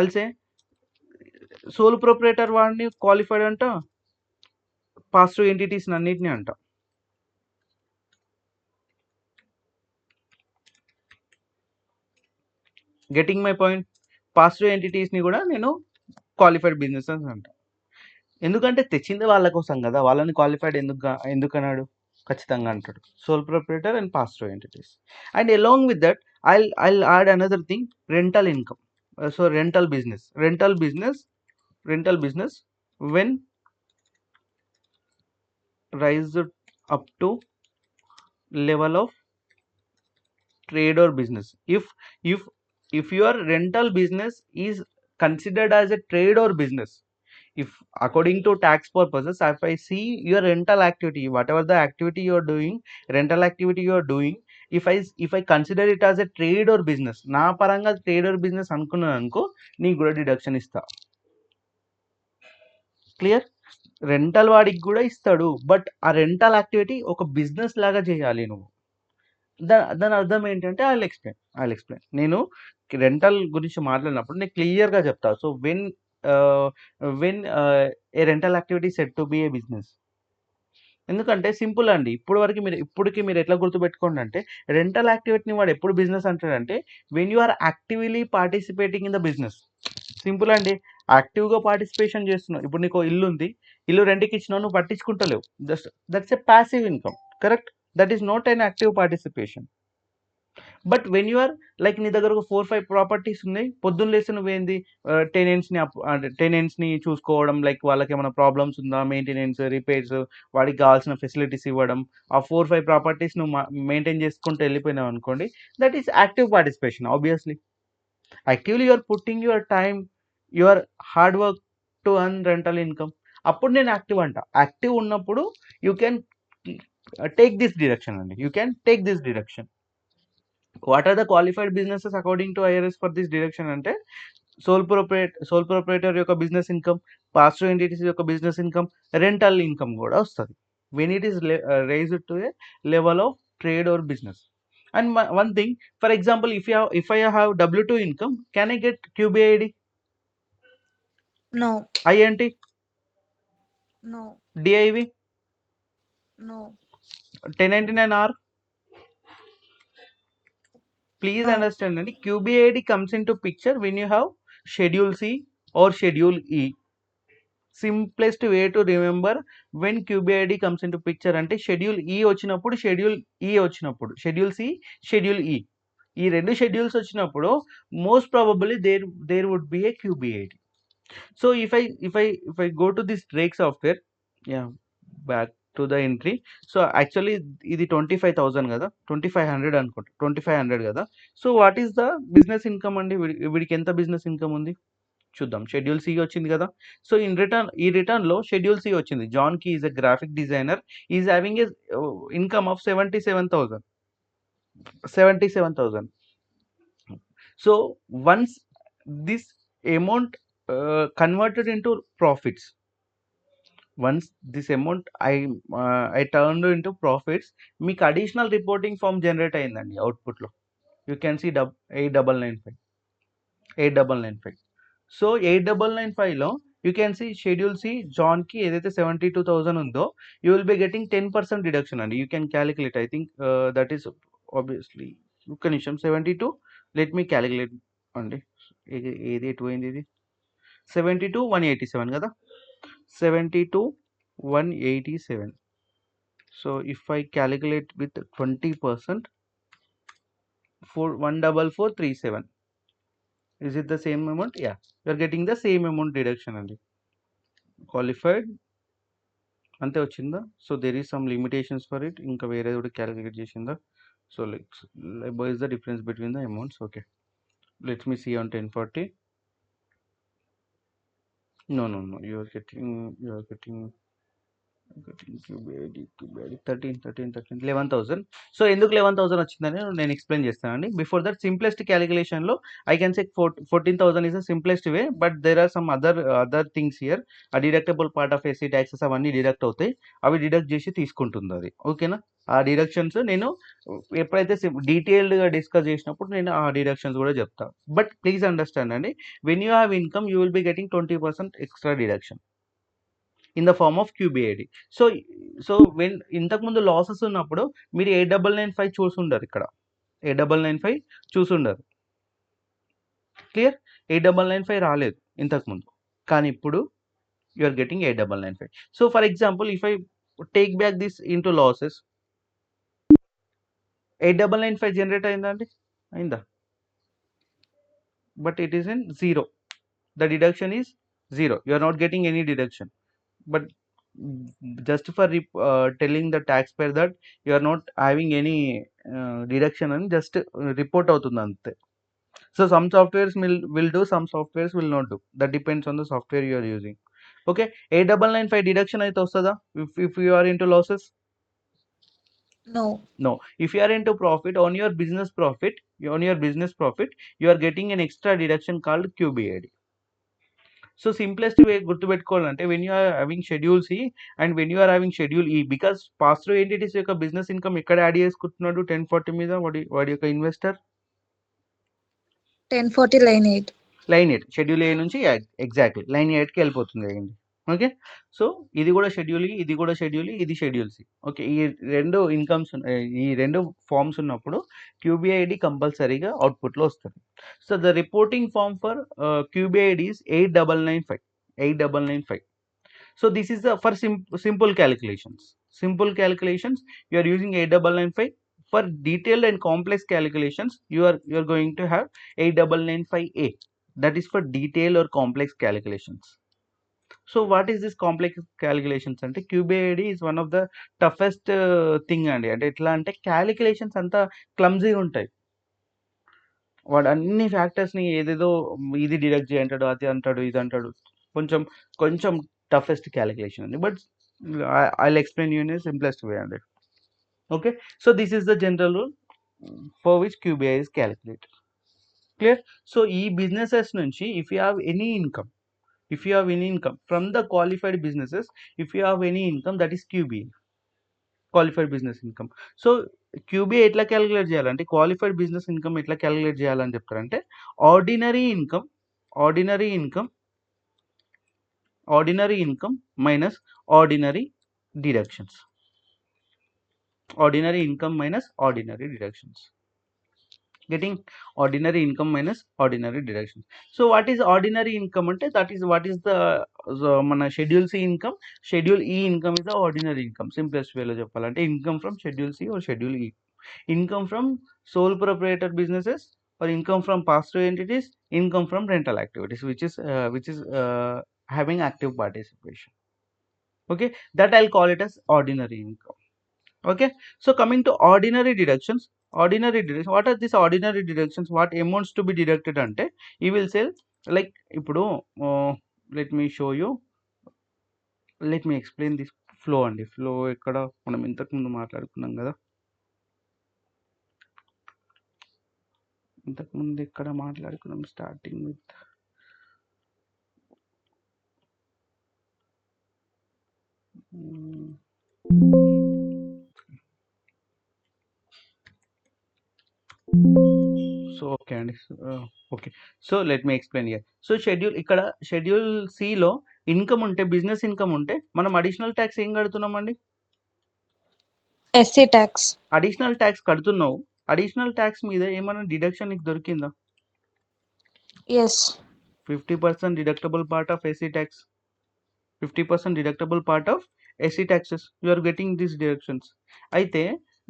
అల్సే సోల్ ప్రొప్రైటర్ వాడిని క్వాలిఫైడ్ అంట, పాస్ టు ఎంటిటీస్ అన్నిటిని అంట. Getting my point? Pass to ఎంటిటీస్ని కూడా నేను క్వాలిఫైడ్ బిజినెసెస్ అంట. ఎందుకంటే తెచ్చింది వాళ్ళ కోసం కదా, వాళ్ళని క్వాలిఫైడ్ ఎందుకు అన్నాడు? ఖచ్చితంగా అంటాడు. Sole proprietor and pass to entities. And along with that I'll add another thing, rental income. So rental business when raised up to level of trade or business. If your rental business is considered as a trade or business, if according to tax purposes, if I see your rental activity, whatever the activity you are doing, rental activity you are doing, if I consider it as a trade or business, నా పరంగా trade or business అనుకున్నాను అనుకో, నీకు కూడా deduction ఇస్తా. Clear? Rental వాడికి కూడా ఇస్తాడు, బట్ ఆ రెంటల్ యాక్టివిటీ ఒక బిజినెస్ లాగా చేయాలి నువ్వు. దాని అర్థం ఏంటంటే ఐ ఎక్స్ప్లెయిన్. నేను రెంటల్ గురించి మాట్లాడినప్పుడు నేను క్లియర్గా చెప్తా. So when a rental activity set to be A business. ఎందుకంటే సింపుల్ అండి, ఇప్పటికి మీరు ఎట్లా గుర్తుపెట్టుకోండి అంటే, రెంటల్ యాక్టివిటీని వాడు ఎప్పుడు బిజినెస్ అంటాడంటే when you are actively participating in the business. Simple అండి, యాక్టివ్గా పార్టిసిపేషన్ చేస్తున్నావు. ఇప్పుడు నీకు ఇల్లు ఉంది, ఇల్లు రెంట్కి ఇచ్చినావు, నువ్వు పట్టించుకుంటలేవు, that's a passive income. Correct? That is not an active participation. But when you are like నీ దగ్గర ఒక 4-5 ప్రాపర్టీస్ ఉన్నాయి, పొద్దున్న లేసి నువ్వేంది టెనెంట్స్ని చూసుకోవడం, లైక్ వాళ్ళకి ఏమైనా ప్రాబ్లమ్స్ ఉందా, మెయింటెనెన్స్, రిపేర్స్, వాడికి కావాల్సిన ఫెసిలిటీస్ ఇవ్వడం, ఆ 4-5 ప్రాపర్టీస్ నువ్వు మెయింటైన్ చేసుకుంటూ వెళ్ళిపోయినావు అనుకోండి, that is active participation. Obviously actively you are putting your time, your hard work to earn rental income. అప్పుడు నేను యాక్టివ్ అంట. యాక్టివ్ ఉన్నప్పుడు you can take this deduction. What are the qualified businesses according to IRS for this deduction అంటే sole proprietor యొక్క business income, pass to entities యొక్క business income, rental income కూడా వస్తుంది when it is raised to a level of trade or business. And one thing, for example, if I have W2 income, can I get QBID? No. INT? No. DIV? No. 1099R? Please No. understand, and QBID comes into picture when you have Schedule C or Schedule E. Simplest way to remember when QBID comes into picture అంటే schedule E వచ్చినప్పుడు, schedule E వచ్చినప్పుడు, schedule C, schedule E, ఈ రెండు schedules వచ్చినప్పుడు most probably there would be a QBID. సో if I go to this Drake software, back to the entry. So actually ఇది 25,000 కదా, 2,500 అనుకుంటా, 2,500 కదా. So what is the business income అండి? వీడికి ఎంత బిజినెస్ ఇన్కమ్ ఉంది చూద్దాం. షెడ్యూల్ సి వచ్చింది కదా. సో ఈ రిటర్న్లో షెడ్యూల్ సి వచ్చింది. జాన్ కి is a graphic designer, is having a income of 77,000. So once this amount converted into profits, once this amount I turned into profits, మీకు additional reporting form generate అయిందండి అవుట్పుట్లో. You can see 8995. So 8995లో you can see schedule C జాన్కి ఏదైతే 72,000 ఉందో, you will be getting 10% deduction అండి. You can calculate. I think that is obviously ఒక్క నిమిషం, 72, లెట్ మీ క్యాలిక్యులేట్ అండి. ఏది ఎటు పోయింది? ఇది 72,187 కదా, 72,187. So if I calculate with 20%, 14437. Is it the same amount? Yeah, you are getting the same amount deduction అండి. Qualified అంతే వచ్చిందా? So there is some limitations for it. ఇంకా వేరే కూడా క్యాలిక్యులేట్ చేసిందా? So like what is the difference between the amounts? Okay, let me see on 1040. No, you are getting QBID 11,000. So ఎందుకు 11,000 వచ్చిందని నేను ఎక్స్ప్లెయిన్ చేస్తానండి. బిఫోర్ దట్ సింప్లెస్ట్ క్యాలిక్యులేషన్లో I can say 14,000 is the simplest way, but there are some other things here. ఆ deductible part of SC taxes అవన్నీ deduct అవుతాయి, అవి deduct చేసి తీసుకుంటుంది అది. ఓకేనా? ఆ డిడక్షన్స్ నేను ఎప్పుడైతే డీటెయిల్డ్గా డిస్కస్ చేసినప్పుడు నేను ఆ డిడక్షన్స్ కూడా చెప్తాను. బట్ ప్లీజ్ అండర్స్టాండ్ అండి, when you have income you will be getting 20% extra deduction in the form of QBID. So when ఇంతకుముందు లాసెస్ ఉన్నప్పుడు మీరు 8995 చూసుండరు, ఇక్కడ 8995 చూసుండరు. క్లియర్? 8995 రాలేదు ఇంతకుముందు, కానీ ఇప్పుడు you are getting 8995. So for example if I take back this into losses, 8995 generate అయిందా అండి? అయిందా? But it is in zero. The deduction is zero. You are not getting any deduction. But just for telling the taxpayer that you are not having any deduction and just report అవుతుంది అంతే. So some softwares will do, some softwares will not do. That depends on the software you are using. Okay, 8995 deduction అయితే వస్తుందా if you are into losses? No. If you are into profit, on your business profit you are getting an extra deduction called QBID. So simplest way గుర్తుపెట్టుకోవాలంటే when you are having schedule C and when you are having schedule E, because pass through entities యొక్క business income ఎక్కడ add చేసుకుంటున్నాడు 1040 మీద వాడి యొక్క investor? 1040 line 8. Line 8 schedule ఏ నుంచి exactly line 8కి వెళ్ళిపోతుంది కదండి. ఓకే, సో ఇది కూడా షెడ్యూల్ ఈ, ఇది కూడా షెడ్యూల్ ఈ, ఇది షెడ్యూల్ సి. ఓకే, ఈ రెండు ఇన్కమ్స్ ఈ రెండు ఫార్మ్స్ ఉన్నప్పుడు QBID కంపల్సరీగా అవుట్పుట్లో వస్తుంది. So the reporting form for QBID is 8995. So this is for simple calculations. You are using 8995. For detailed and complex calculations, you are going to have 8995A. That is for detailed or complex calculations. So what is this complex calculations అంటే QBID is one of the toughest thing అండి. అంటే ఎట్లా అంటే calculations అంతా క్లమ్జీగా ఉంటాయి. వాడు అన్ని ఫ్యాక్టర్స్ని ఏదేదో ఇది డిడక్ట్ చేయంటాడు, అది అంటాడు, ఇది అంటాడు. కొంచెం toughest calculation అండి. But I'll explain you in a simplest way అండి. Okay, so this is the general rule for which QBI is calculated. Clear? So ఈ businesses నుంచి if you have any income from the qualified businesses, if you have any income, that is QBI, qualified business income. So QBI ఎట్లా calculate చేయాలంటే, qualified business income ఎట్లా calculate చేయాలని చెప్తారంటే, ordinary income minus ordinary deductions. Getting ordinary income minus ordinary deductions. So what is ordinary income ante, that is what is the mana schedule C income. Schedule E income is the ordinary income. Simplest way lo cheppalante, income from schedule C or schedule E. Income from sole proprietor businesses or income from pass-through entities, income from rental activities which is having active participation. Okay, that I'll call it as ordinary income. Okay, so coming to ordinary deductions, what are these ordinary deductions? What amounts to be deducted ante, you will say like ipudu let me show you, let me explain this flow andi. Flow ikkada manam intaku mundu maatladukunnam kada, ఇంతకు ముందు ఇక్కడ మాట్లాడుకున్నాం starting with so okay అండి. Okay, so let me explain here. So ఇక్కడ schedule సిలో income ఉంటే, business income ఉంటే మనం అడిషనల్ ట్యాక్స్ ఏం కడుతున్నామండి? SC tax. అడిషనల్ ట్యాక్స్ కడుతున్నావు. అడిషనల్ ట్యాక్స్ మీద ఏమైనా డిడక్షన్ నీకు దొరికిందా? Yes. 50% deductible part of SC tax, 50% deductible part of SC taxes, you are getting these deductions. అయితే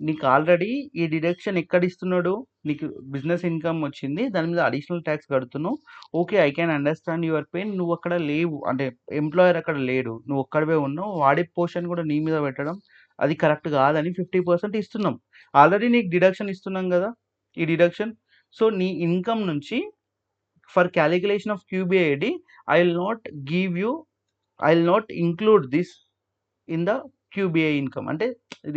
నీకు ఆల్రెడీ ఈ డిడక్షన్ ఎక్కడ ఇస్తున్నాడు, నీకు బిజినెస్ ఇన్కమ్ వచ్చింది, దాని మీద అడిషనల్ ట్యాక్స్ కడుతున్నావు. Okay, I can understand your pain. నువ్వు అక్కడ లేవు, అంటే ఎంప్లాయర్ అక్కడ లేడు, నువ్వు ఒక్కడివే ఉన్నావు, వాడి పోర్షన్ కూడా నీ మీద పెట్టడం అది కరెక్ట్ కాదని 50% ఇస్తున్నాం. ఆల్రెడీ నీకు డిడక్షన్ ఇస్తున్నాం కదా ఈ డిడక్షన్. సో నీ ఇన్కమ్ నుంచి for calculation of QBID I will not include this in the QBI income. అంటే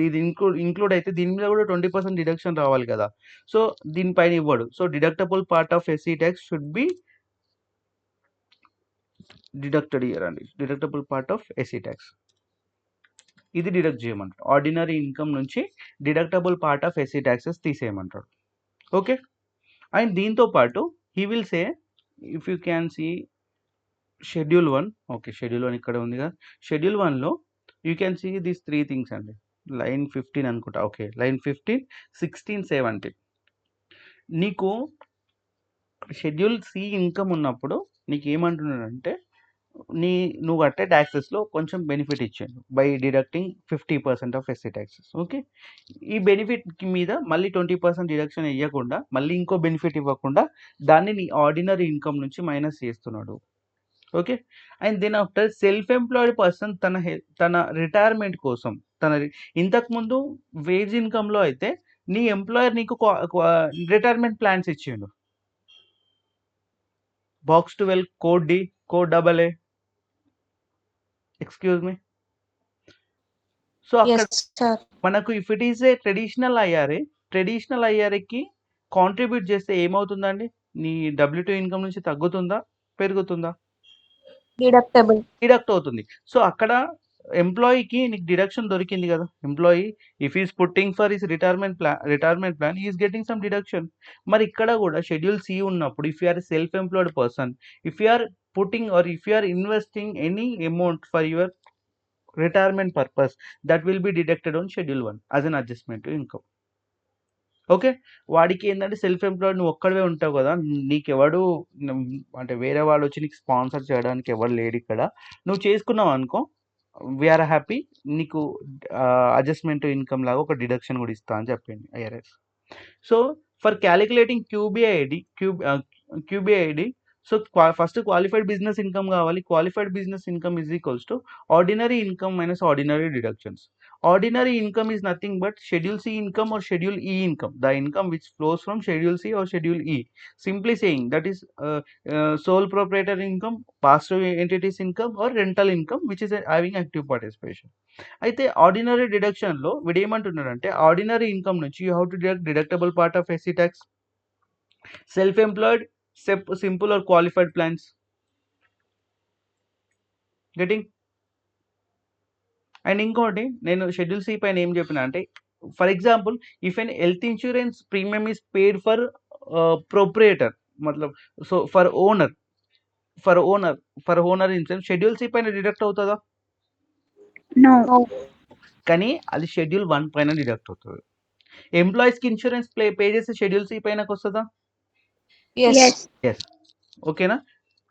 ఇది ఇంక్లూడ్ అయితే దీని మీద కూడా 20% డిడక్షన్ రావాలి కదా. సో దీనిపైన ఇవ్వడు. So deductible part of SC tax should be deducted year అండి. Deductible part of SC tax ఇది డిడక్ట్ చేయమంటారు. ఆర్డినరీ ఇన్కమ్ నుంచి deductible part of SC taxes తీసేయమంటాడు. ఓకే, అండ్ దీంతో పాటు he will say if you can see schedule 1. Okay, schedule 1 ఇక్కడ ఉంది కదా. షెడ్యూల్ 1లో you can see these 3 things అండి. లైన్ 15 అనుకుంటా. Okay, line 15, 16, 17. నీకు షెడ్యూల్ సి ఇన్కమ్ ఉన్నప్పుడు నీకు ఏమంటున్నాడంటే నువ్వు కట్టే ట్యాక్సెస్లో కొంచెం బెనిఫిట్ ఇచ్చాడు by deducting 50% of SC taxes. Okay, ఈ బెనిఫిట్ మీద మళ్ళీ 20% డిడక్షన్ ఇవ్వకుండా, మళ్ళీ ఇంకో బెనిఫిట్ ఇవ్వకుండా దాన్ని నీ ఆర్డినరీ ఇన్కమ్ నుంచి మైనస్ చేస్తున్నాడు. Okay, and then after self employed person తన రిటైర్మెంట్ కోసం ఇంతకుముందు వేజ్ ఇన్కమ్లో అయితే నీ ఎంప్లాయర్ నీకు రిటైర్మెంట్ ప్లాన్స్ ఇచ్చిండు. Box 12 code D, code AA. Excuse me. So అక్కడ ఎస్ సార్. మనకు if it is a traditional ఐఆర్ఏకి కాంట్రిబ్యూట్ చేస్తే ఏమవుతుందండి? నీ W2 ఇన్కమ్ నుంచి తగ్గుతుందా, పెరుగుతుందా? డిడక్ట్ అవుతుంది. సో అక్కడ ఎంప్లాయీకి నీకు డిడక్షన్ దొరికింది కదా. Employee if is putting for his retirement plan is getting some deduction. మరి ఇక్కడ కూడా షెడ్యూల్ సి ఉన్నప్పుడు if you are self employed person, if you are putting or if you are investing any amount for your retirement purpose, that will be deducted on schedule 1 as an adjustment to income. Okay, వాడికి ఏంటంటే self employed నువ్వు ఒక్కడివే ఉంటావు కదా, నీకెవడు అంటే వేరే వాళ్ళు వచ్చి నీకు స్పాన్సర్ చేయడానికి ఎవరు లేడు ఇక్కడ. నువ్వు చేసుకున్నావు అనుకో, వీఆర్ హ్యాపీ, నీకు అడ్జస్ట్మెంట్ ఇన్కమ్ లాగా ఒక డిడక్షన్ కూడా ఇస్తా అని చెప్పింది IRS. So for calculating QBID, so first qualified business income కావాలి. Qualified business income is equals to ordinary income minus ordinary deductions. Ordinary income is nothing but Schedule C income or Schedule E income, the income which flows from Schedule C or Schedule E. Simply saying that is sole proprietor income, pass-through entities income or rental income which is having active participation. అయితే ordinary డిడక్షన్లో వీడు ఏమంటున్నాడంటే ordinary income నుంచి you have to deduct deductible part of SC tax, self employed, simple or qualified plans. Getting? And ఇంకోటి నేను schedule C పైన ఏం చెప్పిన అంటే, for example if an health insurance premium is paid for proprietor, మతలబ్ so for owner insurance schedule C పైన deduct అవుతుందా? కానీ అది షెడ్యూల్ 1 పైన డిడక్ట్ అవుతుంది. ఎంప్లాయీస్కి ఇన్సూరెన్స్ పే చేస్తే షెడ్యూల్ సి పైనకి వస్తుందా? ఎస్. ఓకేనా?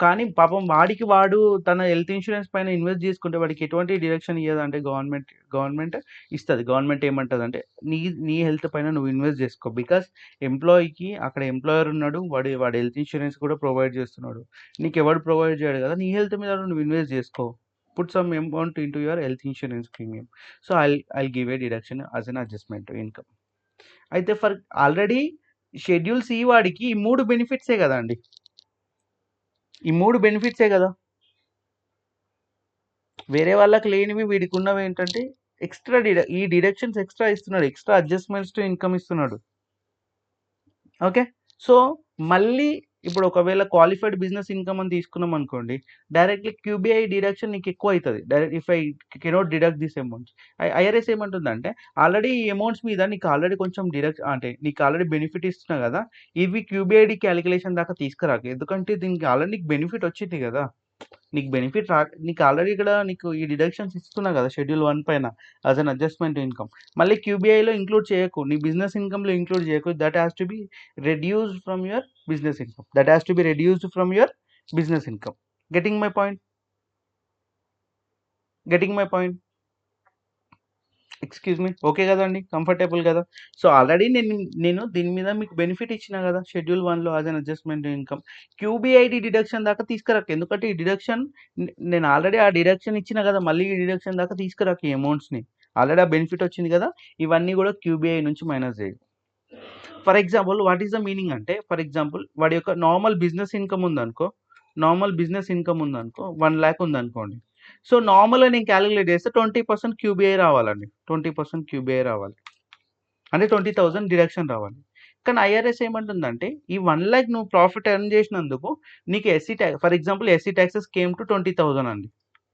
కానీ పాపం వాడు తన హెల్త్ ఇన్సూరెన్స్ పైన ఇన్వెస్ట్ చేసుకుంటే వాడికి ఎటువంటి డిడక్షన్ ఇవ్వదంటే గవర్నమెంట్ ఇస్తుంది. గవర్నమెంట్ ఏమంటుంది అంటే నీ హెల్త్ పైన నువ్వు ఇన్వెస్ట్ చేసుకో, బికాస్ ఎంప్లాయీకి అక్కడ ఎంప్లాయర్ ఉన్నాడు, వాడి హెల్త్ ఇన్సూరెన్స్ కూడా ప్రొవైడ్ చేస్తున్నాడు, నీకు ఎవడు ప్రొవైడ్ చేయడు కదా, నీ హెల్త్ మీద నువ్వు ఇన్వెస్ట్ చేసుకో, put some amount in to your health insurance premium. So I give a deduction as an adjustment to income. అయితే ఫర్ ఆల్రెడీ షెడ్యూల్ సి వాడికి ఈ 3 బెనిఫిట్సే కదా అండి, ఈ 3 బెనిఫిట్సే కదా. వేరే వాళ్ళకి లేనివి వీడికి ఉన్నవి ఏంటంటే ఎక్స్ట్రా ఈ డిడక్షన్స్ ఎక్స్ట్రా ఇస్తున్నాడు, ఎక్స్ట్రా అడ్జస్ట్మెంట్స్ టు ఇన్కమ్ ఇస్తున్నాడు. ఓకే, సో మళ్ళీ ఇప్పుడు ఒకవేళ క్వాలిఫైడ్ బిజినెస్ ఇన్కమ్ అని తీసుకున్నాం అనుకోండి, డైరెక్ట్లీ క్యూబిఐ డిడక్షన్ నీకు ఎక్కువ అవుతుంది. Direct if I cannot deduct this amounts, IRS ఏమంటుందంటే ఆల్రెడీ ఈ అమౌంట్స్ మీద నీకు ఆల్రెడీ కొంచెం అంటే నీకు ఆల్రెడీ బెనిఫిట్ ఇస్తున్నా కదా, ఇవి క్యూబిఐడి క్యాలిక్యులేషన్ దాకా తీసుకురాక, ఎందుకంటే దీనికి ఆల్రెడీ నీకు బెనిఫిట్ వచ్చింది కదా, నీకు బెనిఫిట్ నీకు ఆల్రెడీ ఇక్కడ నీకు ఈ డిడక్షన్స్ ఇస్తున్నా కదా షెడ్యూల్ 1 పైన యాజ్ అన్ అడ్జస్ట్మెంట్ ఇన్కమ్. మళ్ళీ క్యూబిఐలో ఇంక్లూడ్ చేయకు, నీ బిజినెస్ ఇన్కమ్లో ఇంక్లూడ్ చేయకు. That has to be reduced from your business income. Getting my point? Excuse me, okay కదండి, కంఫర్టబుల్ కదా. సో ఆల్రెడీ నేను దీని మీద మీకు బెనిఫిట్ ఇచ్చిన కదా షెడ్యూల్ 1లో as an adjustment income. QBID deduction దాకా తీసుకురాక, ఎందుకంటే ఈ డిడక్షన్ నేను ఆల్రెడీ ఆ డిడక్షన్ ఇచ్చిన కదా, మళ్ళీ ఈ డిడక్షన్ దాకా తీసుకురాక ఈ అమౌంట్స్ని. ఆల్రెడీ ఆ బెనిఫిట్ వచ్చింది కదా, ఇవన్నీ కూడా క్యూబీఐ నుంచి మైనస్ చేయి. For example what is the meaning అంటే, ఫర్ ఎగ్జాంపుల్ వాడి యొక్క నార్మల్ బిజినెస్ ఇన్కమ్ ఉందనుకో, 1 lakh ఉందనుకోండి. సో నార్మల్గా నేను క్యాలిక్యులేట్ చేస్తే 20% క్యూబీఐ రావాలండి, 20% క్యూబీఐ రావాలి, అంటే 20,000 డిడక్షన్ రావాలి. కానీ ఐఆర్ఎస్ ఏమంటుందంటే, ఈ 1 lakh నువ్వు ప్రాఫిట్ ఎర్న్ చేసినందుకు నీకు SC tax, for example SC taxes came to 20,000 అండి.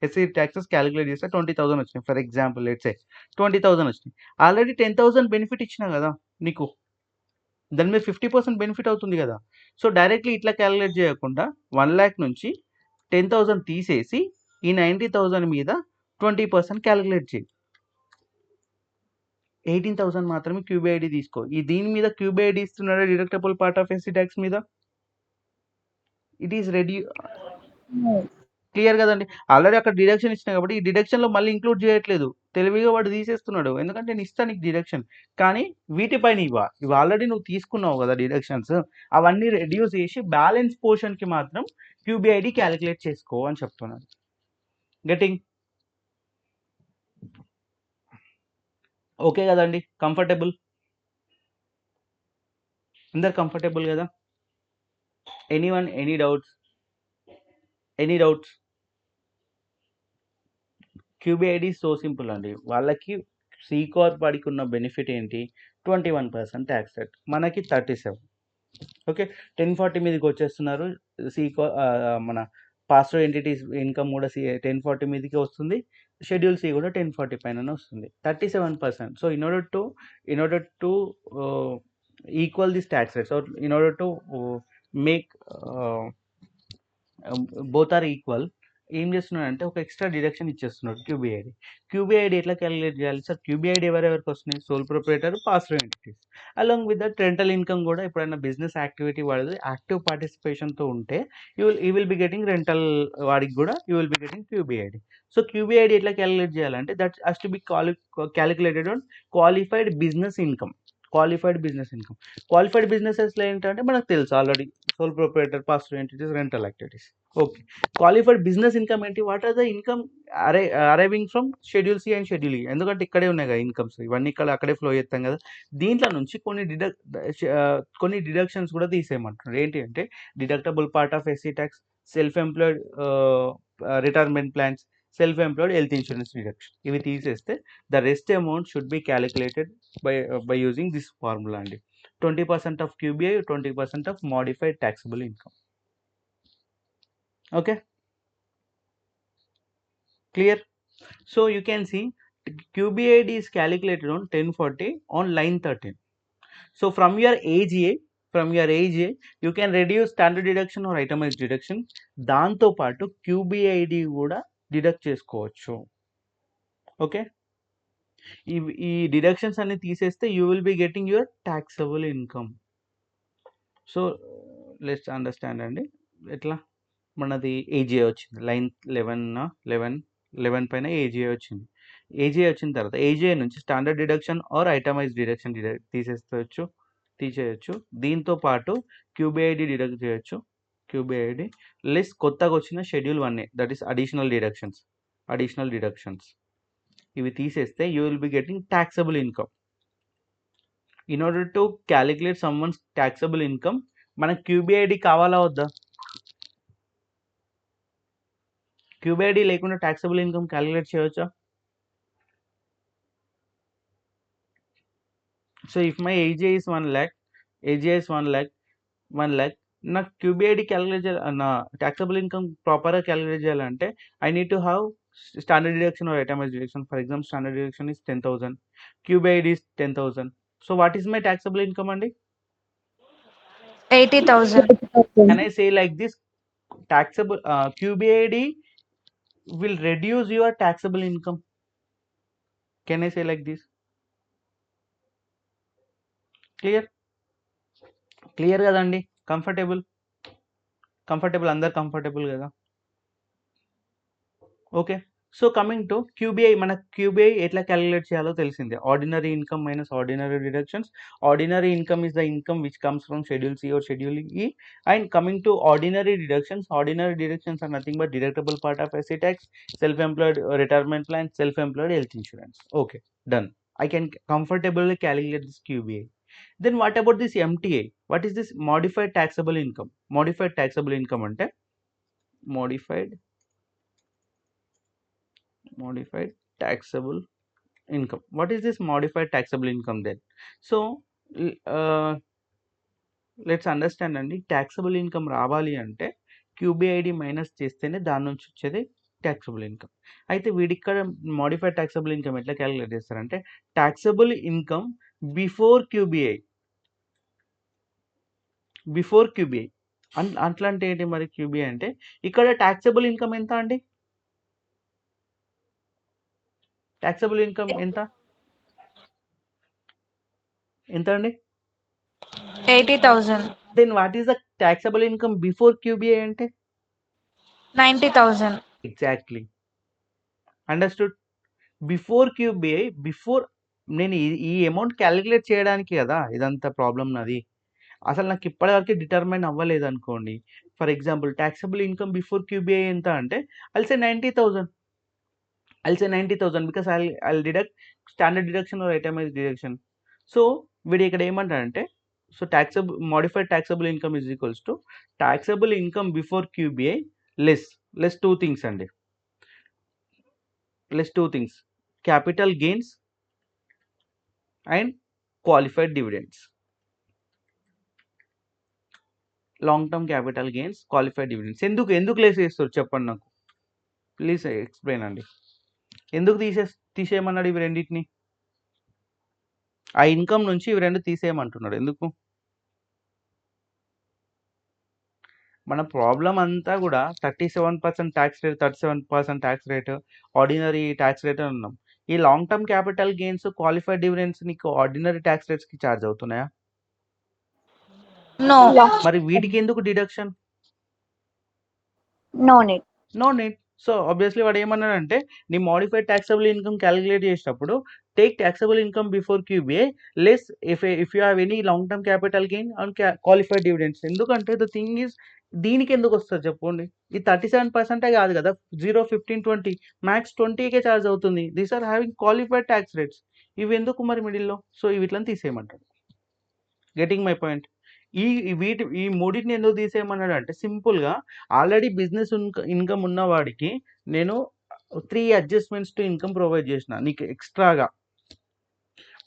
ఎస్సీ ట్యాక్సెస్ క్యాలిక్యులేట్ చేస్తే 20,000 వచ్చినాయి, ఫర్ ఎగ్జాంపుల్ లెట్స్ సే 20,000 వచ్చినాయి. ఆల్రెడీ 10,000 బెనిఫిట్ ఇచ్చినా కదా నీకు, దాని మీద 50% బెనిఫిట్ అవుతుంది కదా. సో డైరెక్ట్లీ ఇట్లా క్యాలిక్యులేట్ చేయకుండా 1 lakh నుంచి 10,000 తీసేసి ఈ 90,000 మీద 20% క్యాలిక్యులేట్ చేయి. 18,000 మాత్రమే క్యూబీఐడి తీసుకో. ఈ దీని మీద క్యూబీఐడి ఇస్తున్నాడు deductible part of SC tax మీద. ఇట్ ఈస్ రెడ్యూ, క్లియర్ కదండి. ఆల్రెడీ అక్కడ డిడక్షన్ ఇచ్చినా కాబట్టి ఈ డిడక్షన్లో మళ్ళీ ఇంక్లూడ్ చేయట్లేదు, తెలివిగా వాడు తీసేస్తున్నాడు. ఎందుకంటే నేను ఇస్తాను నీకు డిడక్షన్, కానీ వీటిపైన ఇవి ఆల్రెడీ నువ్వు తీసుకున్నావు కదా డిడక్షన్స్, అవన్నీ రెడ్యూస్ చేసి బ్యాలెన్స్ పోర్షన్కి మాత్రం క్యూబీఐడి క్యాలిక్యులేట్ చేసుకో అని చెప్తున్నాను. గెటింగ్ ఓకే కదండి, కంఫర్టబుల్, అందరు కంఫర్టబుల్ కదా. Anyone any doubts? QBID so simple అండి. వాళ్ళకి సి కార్ప్ వాడికి ఉన్న బెనిఫిట్ ఏంటి, 21% ట్యాక్స్ రేట్, మనకి 37. ఓకే, 1040 మీదకి వచ్చేస్తున్నారు. మన పాస్టర్ ఎంటిటీస్ ఇన్కమ్ కూడా 1040 మీదకి వస్తుంది. షెడ్యూల్ సి కూడా 1040 పైన వస్తుంది, 37%. So in order to equal this tax rates, or in order to make both are equal, ఏం చేస్తున్నాడంటే ఒక ఎక్స్ట్రా డిడక్షన్ ఇచ్చేస్తున్నాడు క్యూబీఐడి ఎట్లా క్యాలిక్యులేట్ చేయాలి సార్? క్యూబీఐడి ఎవరెవరికి వస్తున్నాయి? Sole proprietor, pass through entities. Along with that rental income కూడా ఎప్పుడైనా బిజినెస్ యాక్టివిటీ వాడిది యాక్టివ్ పార్టిసిపేషన్తో ఉంటే you will be getting rental, వాడికి కూడా you will be getting QBID. So QBID ఎట్లా క్యాలిక్యులేట్ చేయాలంటే, that has to be calculated on qualified business income. Qualified బిజినెసెస్లో ఏంటంటే మనకు తెలుసు already, sole proprietor, pass through entities, rental activities. Okay, qualified business income ఏంటి? What are the income arriving from schedule C and schedule ఈ, ఎందుకంటే ఇక్కడే ఉన్నాయి కదా ఇన్కమ్స్, ఇవన్నీ అక్కడే ఫ్లో చేస్తాం కదా. దీంట్లో నుంచి కొన్ని డిడక్షన్స్ కూడా తీసేయమంటున్నారు. ఏంటి అంటే, deductible part of SC tax, self employed retirement plans, self employed health insurance deduction, ఇవి తీసేస్తే the rest amount should be calculated by using this formula అండి. 20% of QBI, 20% of modified taxable income. Okay, clear? So you can see QBID is calculated on 1040 on line 13. So from your AGA, you can reduce standard deduction or itemized deduction. దాంతో పాటు QBID కూడా deduct చేసుకోవచ్చు. Okay, ఈ deductions అన్ని తీసేస్తే you will be getting your taxable income. So let's understand అండి, ఎట్లా మనది ఏజీఏ వచ్చింది, లైన్ 11 పైన ఏజీఏ వచ్చింది. ఏజీఏ వచ్చిన తర్వాత ఏజీఏ నుంచి standard deduction or itemize deduction తీసేయచ్చు. దీంతో పాటు క్యూబీఐడి డిడక్ట్ చేయొచ్చు. క్యూబీఐడి లెస్ కొత్తగా వచ్చిన schedule 1A, that is additional deductions, ఇవి తీసేస్తే you will be getting taxable income. In order to calculate someone's taxable income, మనకు క్యూబీఐడి కావాలా వద్దా? క్యూబీఐడి లేకుండా ట్యాక్సబుల్ ఇన్కమ్ క్యాలిక్యులేట్ చేయవచ్చా? So if my AGA is 1 lakh, నాకు క్యూబీఐడి క్యాలిక్యులేట్ చేయాలి, నా ట్యాక్సబుల్ ఇన్కమ్ ప్రాపర్గా క్యాలిక్యులేట్ చేయాలంటే I need to have standard deduction or itemize deduction. For example standard deduction is 10,000, QBID is 10,000. So what is my taxable income అండి? 80,000. Can I say like this? Taxable QBID will reduce your taxable income. Can I say like this? Clear కదండి? Comfortable, అందరు comfortable కదా. Okay, so coming to QBI, మన QBI ఎట్లా calculate చేయాలో తెలిసిందే. Ordinary income minus ordinary deductions. Ordinary income is the income which comes from schedule C or schedule E. And coming to ordinary deductions are nothing but deductible part of SC tax, self employed retirement plan, self employed health insurance. Okay, done. I can comfortably calculate this QBI. Then what about this MTA? What is this modified taxable income? Modified taxable income ante modified taxable income. What is this modified taxable income then? So let's understand అండి. taxable income రావాలి అంటే QBID minus చేస్తేనే దాని నుంచి వచ్చేది taxable income. అయితే వీడిక్కడ modified taxable income ఎట్లా calculate చేస్తారంటే ట్యాక్సబుల్ ఇన్కమ్ బిఫోర్ క్యూబీఐ. అట్లా అంటే ఏంటి మరి క్యూబీఐ అంటే ఇక్కడ ట్యాక్సబుల్ ఇన్కమ్ ఎంత అండి? ట్యాక్సబుల్ ఇన్కమ్ ఎంత అండి? 80,000. Then what is the taxable income before QBI అంటే 90,000. Exactly, understood. Before QBI, before నేను ఈ అమౌంట్ క్యాలిక్యులేట్ చేయడానికి కదా ఇదంతా ప్రాబ్లం నాది. అసలు నాకు ఇప్పటివరకు డిటర్మైన్ అవ్వలేదు అనుకోండి. For example taxable income before QBI ఎంత అంటే I'll say 90,000 because I'll deduct standard deduction or itemized deduction. So వీడు ఇక్కడ ఏమంటాడంటే so modified taxable income is equals to taxable income before QBI less two things అండి. less two things, capital gains and qualified dividends. Long term capital gains, qualified dividends. ఎందుకు less చేస్తారు చెప్పండి నాకు, please explain అండి. ఎందుకు తీసేయమన్నాడు ఇవి రెండింటిని? ఆ ఇన్కమ్ నుంచి ఇవి రెండు తీసేయమంటున్నాడు ఎందుకు? మన ప్రాబ్లం అంతా కూడా 37% tax rate, 37% tax rate, ordinary tax rate అని ఉన్నాం. ఈ long term capital gains, qualified dividends నీకు ఆర్డినరీ ట్యాక్స్ రేట్స్కి ఛార్జ్ అవుతున్నాయా? No. మరి వీటికి ఎందుకు deduction? No need. No need. So obviously వాడు ఏమన్నాడంటే నీ మోడిఫైడ్ ట్యాక్సబుల్ ఇన్కమ్ క్యాలిక్యులేట్ చేసేటప్పుడు take taxable income before QBI less if you have any long term capital gain and qualified dividends. ఎందుకంటే ద థింగ్ ఈజ్ దీనికి ఎందుకు వస్తుంది చెప్పండి? ఈ 37% కాదు కదా, 0, 15, 20 మ్యాక్స్ 20కే ఛార్జ్ అవుతుంది. These are having qualified tax rates. ఇవి ఎందుకు మరి మిడిల్లో? సో వీటిని తీసేయమంటాడు. Getting my point? ఈ మూడింటిని ఎందుకు తీసేయమన్నాడు అంటే సింపుల్గా ఆల్రెడీ బిజినెస్ ఇన్కమ్ ఉన్నవాడికి నేను 3 అడ్జస్ట్మెంట్స్ టు ఇన్కమ్ ప్రొవైడ్ చేసిన. నీకు ఎక్స్ట్రాగా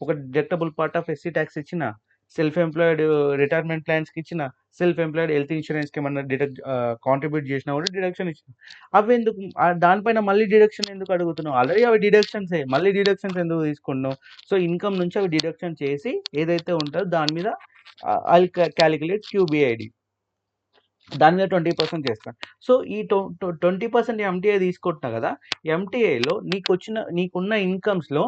ఒక deductible part of SC tax ఇచ్చిన, సెల్ఫ్ ఎంప్లాయిడ్ రిటైర్మెంట్ ప్లాన్స్కి ఇచ్చిన, సెల్ఫ్ ఎంప్లాయిడ్ హెల్త్ ఇన్సూరెన్స్కి ఏమన్నా కాంట్రిబ్యూట్ చేసినా కూడా డిడక్షన్ ఇచ్చిన. అవి ఎందుకు? దానిపైన మళ్ళీ డిడక్షన్ ఎందుకు అడుగుతున్నావు? ఆల్రెడీ అవి డిడక్షన్సే, మళ్ళీ డిడక్షన్స్ ఎందుకు తీసుకుంటున్నావు? సో ఇన్కమ్ నుంచి అవి డిడక్షన్ చేసి ఏదైతే ఉంటుందో దాని మీద I'll calculate QBID, దాని మీద 20% చేస్తాను. సో ఈ 20% ఎంటీఐ తీసుకుంటున్నా కదా, ఎంటీఐలో నీకున్న ఇన్కమ్స్లో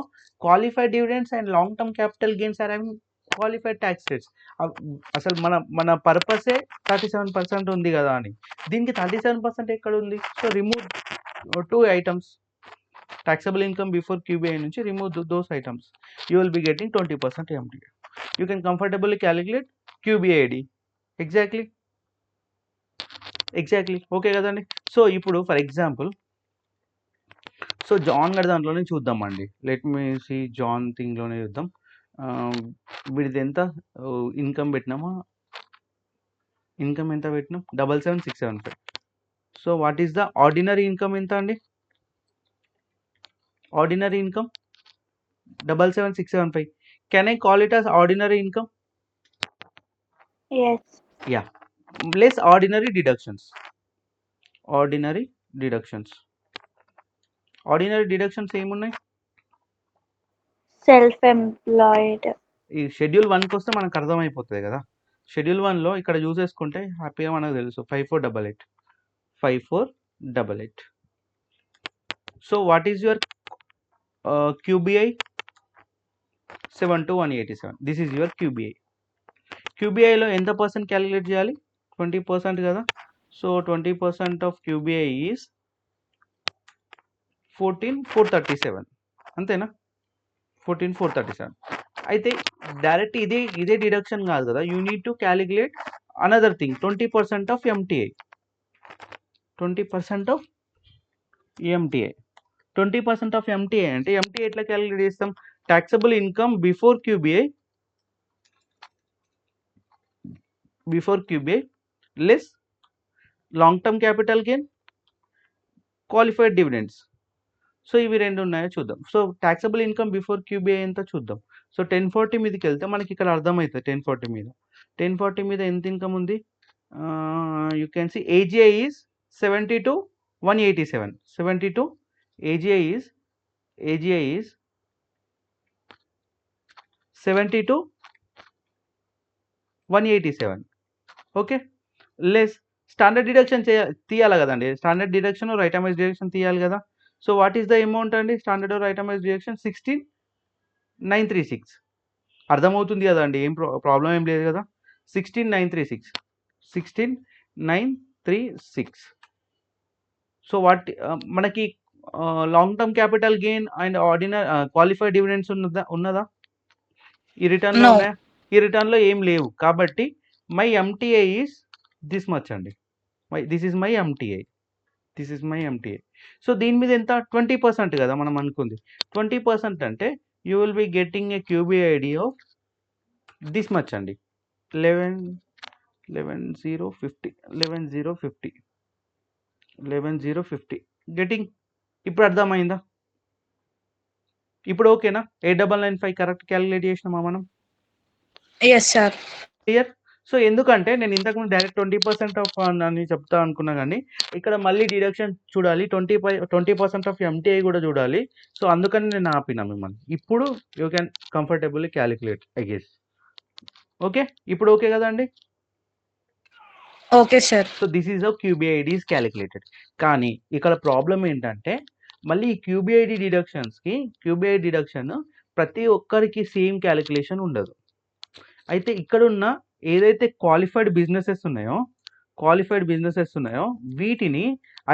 qualified dividends and long term capital gains are having qualified tax rates. అసలు మన పర్పసే 37% ఉంది కదా అని, దీనికి 37% ఎక్కడ ఉంది? So remove 2 items, taxable income before QBI నుంచి remove those items, you will be getting 20% MTA. You can comfortably calculate QBID. exactly okay కదండి. సో ఇప్పుడు ఫర్ ఎగ్జాంపుల్ సో జాన్ గడి దాంట్లోనే చూద్దామండి. లెట్ మీ సి జాన్ థింగ్లోనే చూద్దాం. వీడిది ఎంత income పెట్టినామా? Income ఎంత పెట్టినాం? 77,675. So what is the ordinary income ఎంత అండి? Ordinary income 77,675. Can I call it as ordinary income? Yes. Yeah. Less ordinary deductions. Ordinary deductions ఏమున్నాయి? Self-employed. ఈ షెడ్యూల్ 1కి వస్తే మనకు అర్థమైపోతుంది కదా. షెడ్యూల్ 1లో ఇక్కడ చూసేసుకుంటే హ్యాపీగా మనకు తెలుసు 5488. So what is your QBI? 72,187. This is your QBI. QBIలో ఎంత పర్సెంట్ క్యాలిక్యులేట్ చేయాలి? 20% కదా. సో 20% ఆఫ్ QBI ఈజ్ 14,437 అంతేనా? 14,437. అయితే డైరెక్ట్ ఇదే డిడక్షన్ కాదు కదా, you need to calculate another thing, 20% of MTI. 20% of MTI 20% of MTI అంటే ఎంటీఐ ఎట్లా క్యాలిక్యులేట్ చేస్తాం? Taxable income before QBI less long term capital gain, qualified dividends. So ఇవి రెండు ఉన్నాయో చూద్దాం. So taxable income before QBI ఎంత చూద్దాం. So 1040 మీదకి వెళ్తే మనకి ఇక్కడ అర్థమవుతుంది. 1040 మీద ఎంత ఇన్కమ్ ఉంది? You can see AGI is 72,187. 72 AGI is 72,187. Okay, less standard deduction తీయాలి కదండి. స్టాండర్డ్ డిడక్షన్ ఐటమైజ్ డిడక్షన్ తీయాలి కదా. So what is the amount అండి? Standard itemize deduction 16,936. అర్థమవుతుంది కదా అండి, ఏం ప్రాబ్లం ఏం లేదు కదా. 16,936. సో వాట్ మనకి long term capital gain and ordinary qualified dividends ఉన్నదా ఈ రిటర్న్లో? No. ఉన్నాయా? ఈ రిటర్న్లో ఏం లేవు. కాబట్టి my MTI is this much అండి. This is my MTI. So దీని మీద ఎంత? 20% కదా మనం అనుకుంది. 20% అంటే you will be getting a QBID of this much అండి. 11,050 గెటింగ్. ఇప్పుడు అర్థమైందా? ఇప్పుడు ఓకేనా? 8,995 కరెక్ట్ క్యాలిక్యులేట్ చేసినామా మనం? Yes, sir. క్లియర్. సో ఎందుకంటే నేను ఇంతకుముందు డైరెక్ట్ 20% ఆఫ్ అని చెప్తా అనుకున్నా, కానీ ఇక్కడ మళ్ళీ డిడక్షన్ చూడాలి, 20% ఆఫ్ ఎంటీఐ కూడా చూడాలి. సో అందుకని నేను ఆపినా మిమ్మల్ని. ఇప్పుడు you can comfortably calculate I guess. Okay, ఇప్పుడు ఓకే కదండి. Okay, sir. So this is how QBID is calculated. కానీ ఇక్కడ ప్రాబ్లం ఏంటంటే మళ్ళీ ఈ క్యూబీఐడి డిడక్షన్ ప్రతి ఒక్కరికి సేమ్ క్యాలిక్యులేషన్ ఉండదు. అయితే ఇక్కడున్న ఏదైతే క్వాలిఫైడ్ బిజినెసెస్ ఉన్నాయో వీటిని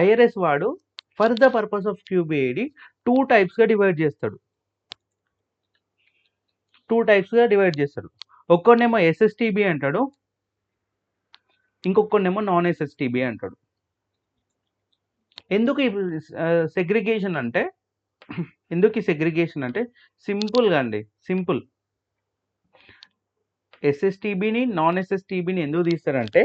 ఐఆర్ఎస్ వాడు for the purpose of QBID 2 టైప్స్గా డివైడ్ చేస్తాడు. ఒక్కడేమో ఎస్ఎస్టీబీ అంటాడు, ఇంకొకనేమో నాన్ ఎస్ఎస్టీబీ అంటాడు. ఎందుకు ఈ సెగ్రిగేషన్ అంటే సింపుల్గా అండి, సింపుల్. ఎస్ఎస్టీబీని నాన్ ఎస్ఎస్టీబీని ఎందుకు తీస్తారంటే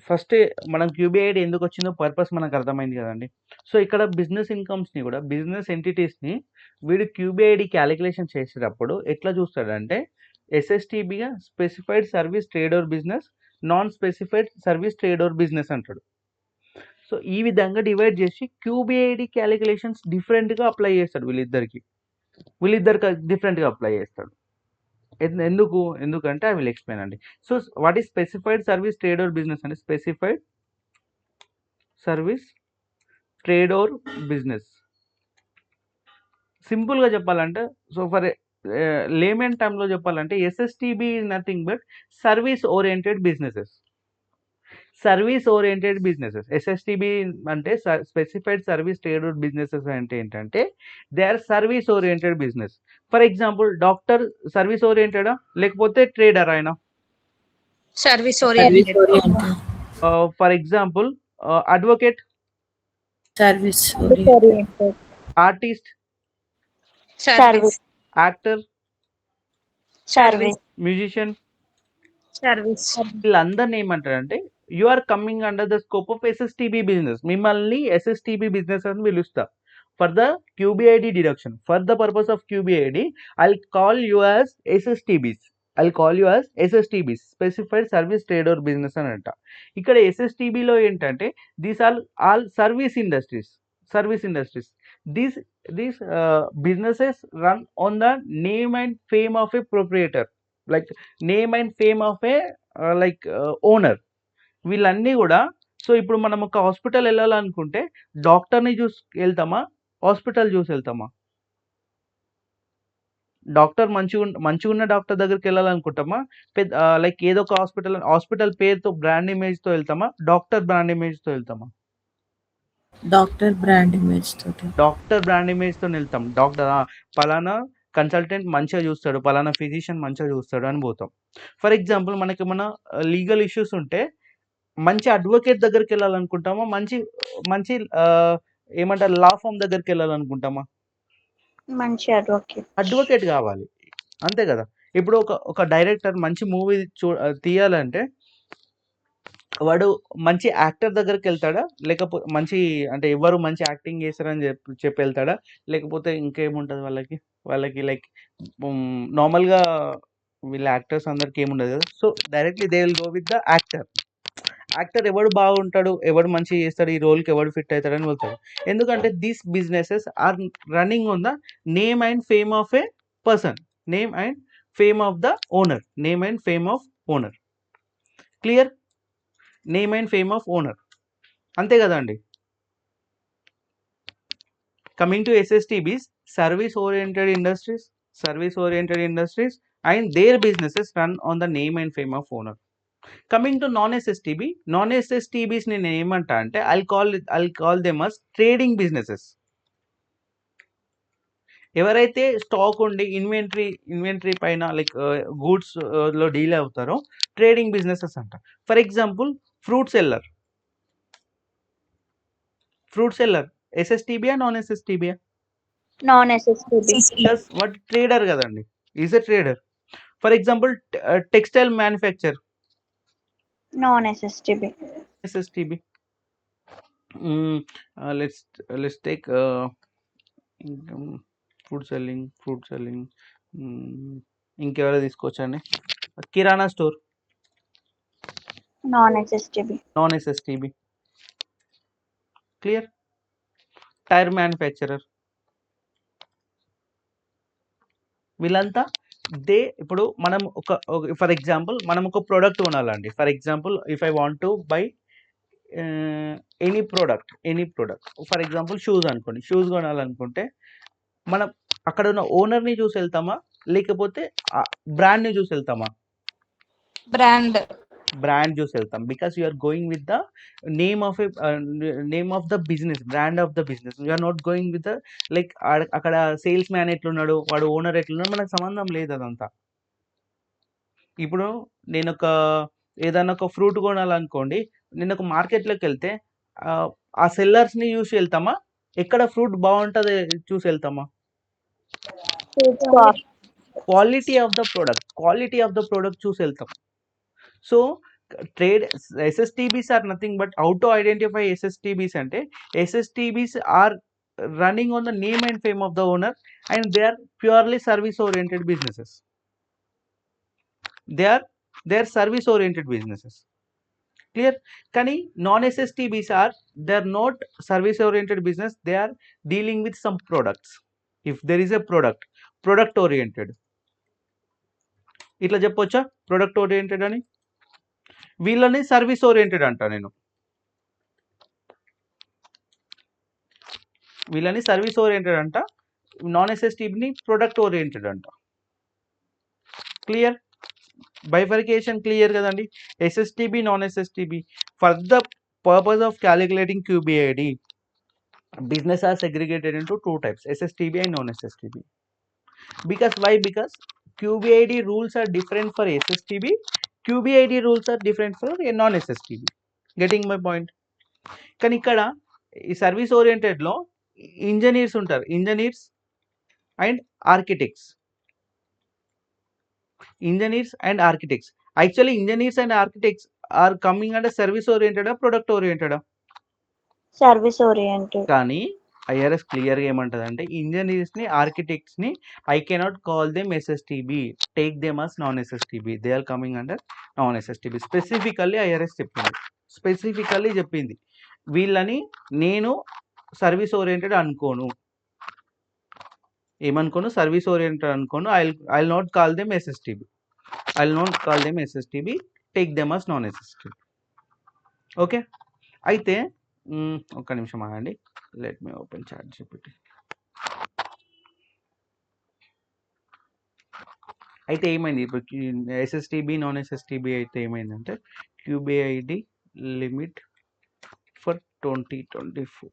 ఫస్ట్ మనం క్యూబీఐడి ఎందుకు వచ్చిందో పర్పస్ మనకు అర్థమైంది కదండి. సో ఇక్కడ బిజినెస్ ఇన్కమ్స్ని కూడా బిజినెస్ ఎంటిటీస్ని వీడు క్యూబీఐడి క్యాలిక్యులేషన్ చేసేటప్పుడు ఎట్లా చూస్తాడంటే ఎస్ఎస్టీబీగా specified service trade or business, non specified service trade or business అంటాడు. సో ఈ విధంగా డివైడ్ చేసి క్యూబీఐడి క్యాలిక్యులేషన్స్ డిఫరెంట్గా అప్లై చేస్తాడు. వీళ్ళిద్దరికి డిఫరెంట్గా అప్లై చేస్తాడు. ఎందుకంటే ఐ విల్ ఎక్స్ప్లెయిన్ అండి. So what is specified service trade or business అంటే specified service trade or business సింపుల్గా చెప్పాలంటే, సో ఫర్ లేమన్ టైంలో చెప్పాలంటే SSTB is nothing but service oriented businesses. SSTB అంటే specified service trade or businesses అంటే ఏంటంటే they are service oriented business. For example doctor service ఓరియంటెడా లేకపోతే ట్రేడర్ ఆయన? Service oriented. For example advocate, service artist, Service. Actor, Service. Musician, Service. వీళ్ళందరినీ ఏమంటారంటే you are coming under the scope of SSTB business. మిమ్మల్ని SSTB business అని పిలుస్తా. For the QBID deduction, for the purpose of QBID I call you as SSTBs. Specified service trade or business అని అంట. ఇక్కడ ఎస్ఎస్టీబీలో ఏంటంటే these all service industries. These businesses run on the name and fame of a proprietor, like name and fame of a owner. వీళ్ళన్నీ కూడా. So ఇప్పుడు మనం ఒక hospital వెళ్ళాలనుకుంటే డాక్టర్ని చూసి వెళ్తామా, హాస్పిటల్ చూసి వెళ్తామా? డాక్టర్ మంచిగా ఉన్న డాక్టర్ దగ్గరికి వెళ్ళాలనుకుంటామా, లైక్ ఏదో ఒక హాస్పిటల్ పేరుతో బ్రాండ్ ఇమేజ్తో వెళ్తామా, డాక్టర్ బ్రాండ్ ఇమేజ్తో వెళ్తామా? డాక్టర్ బ్రాండ్ ఇమేజ్ తోటి. డాక్టర్ బ్రాండ్ ఇమేజ్తో వెళ్తాం. డాక్టర్ పలానా కన్సల్టెంట్ మంచిగా చూస్తాడు, పలానా ఫిజిషియన్ మంచిగా చూస్తాడు అని పోతాం. ఫర్ ఎగ్జాంపుల్ మనకి ఏమన్నా లీగల్ ఇష్యూస్ ఉంటే మంచి అడ్వకేట్ దగ్గరికి వెళ్ళాలనుకుంటామా, మంచి మంచి ఏమంటారు లా ఫామ్ దగ్గరికి వెళ్ళాలనుకుంటామా? మంచి అడ్వకేట్. అడ్వకేట్ కావాలి, అంతే కదా. ఇప్పుడు ఒక డైరెక్టర్ మంచి మూవీ తీయాలంటే వాడు మంచి యాక్టర్ దగ్గరికి వెళ్తాడా, లేకపోతే మంచి అంటే ఎవరు మంచి యాక్టింగ్ చేస్తారని చెప్పి వెళ్తాడా, లేకపోతే ఇంకేముంటుంది వాళ్ళకి లైక్ నార్మల్గా వీళ్ళ యాక్టర్స్ అందరికి ఏముండదు కదా. So directly they will go with the actor ఎవడు బాగుంటాడు, ఎవడు మంచిగా చేస్తాడు, ఈ రోల్కి ఎవడు ఫిట్ అవుతాడని వెళ్తాడు. ఎందుకంటే these businesses are running on the name and fame of a person, name and fame of the owner, name and fame of owner. Clear? Name and fame of owner, అంతే కదండి. Coming to SSTBs, service oriented industries and their businesses run on the name and fame of owner. Coming to non SSTBs నేను ఏమంటా అంటే I'll call them as trading businesses. ఎవరైతే stock ఉండి inventory పైన like goods లో deal అవుతారో trading businesses అంట. For example fruit seller SSTBయా నాన్ SSTBయా? Non SSTB. వాట్ ట్రేడర్ కదండి, is a trader. For example textile manufacture non SSTB. SSTB. Let's take fruit selling. ఇంకెవరో తీసుకోవచ్చండి. Kirana store non SSTB. Clear? Tyre manufacturer, వీళ్ళంతా ఇప్పుడు మనం for example మనం ఒక ప్రోడక్ట్ కొనాలండి. For example if I want to buy any product, for example shoes అనుకోండి. Shoes కొనాలనుకుంటే మనం అక్కడ ఉన్న ఓనర్ని చూసి వెళ్తామా, లేకపోతే బ్రాండ్ని చూసి వెళ్తామా? బ్రాండ్ చూసి వెళ్తాం. Because you're going with the name of the business, brand of the business. You're not going with like అక్కడ సేల్స్ మ్యాన్ ఎట్లున్నాడు, వాడు ఓనర్ ఎట్లున్నాడు, మనకు సంబంధం లేదు అదంతా. ఇప్పుడు నేను ఏదైనా ఒక ఫ్రూట్ కొనాలనుకోండి, నేను ఒక మార్కెట్లోకి వెళ్తే ఆ సెల్లర్స్ని చూసి వెళ్తామా, ఎక్కడ ఫ్రూట్ బాగుంటుంది చూసి వెళ్తామా? క్వాలిటీ ఆఫ్ ద ప్రోడక్ట్ చూసి వెళ్తాం. So SSTBs are nothing but how to identify SSTBs అంటే SSTBs are running on the name and fame of the owner and they are purely service oriented businesses. They are service oriented businesses. Clear? కానీ non SSTBs they are not service oriented business, they are dealing with some products. If there is a product oriented, ఇట్లా చెప్పొచ్చా product oriented అని? వీళ్ళని service oriented అంట నేను. వీళ్ళని service oriented అంట, non SSTBని product oriented అంట. క్లియర్? బైఫర్కేషన్ క్లియర్ కదండి. SSTB, non SSTB. For the purpose of calculating QBID, business are segregated into two types, SSTB and non SSTB. Because QBID rules are different for SSTB, QBID rules are different for non SSTB. Getting my point? కానీ ఇక్కడ ఈ service ఓరియంటెడ్లో engineers ఉంటారు, engineers and architects. Actually engineers and architects are coming అంటే service ఓరియంటెడా, product ఓరియంటెడా? Service oriented. కానీ IRS క్లియర్గా ఏమంటుందంటే ఇంజనీర్స్ని, ఆర్కిటెక్ట్స్ని I cannot call them SSTB, take them as non SSTB, they are coming under non SSTB. Specifically IRS చెప్పింది వీళ్ళని నేను సర్వీస్ ఓరియంటెడ్ అనుకోను. ఏమనుకోను? సర్వీస్ ఓరియంటెడ్ అనుకోను. I not call them SSTB, take them as non SSTB. Okay, అయితే ఒక్క నిమిషం ఆగండి, లెట్ మీ ఓపెన్ ChatGPT. అయితే ఏమైంది ఇప్పుడు SSTB, నాన్ SSTB అయితే ఏమైందంటే QBID limit for 2024.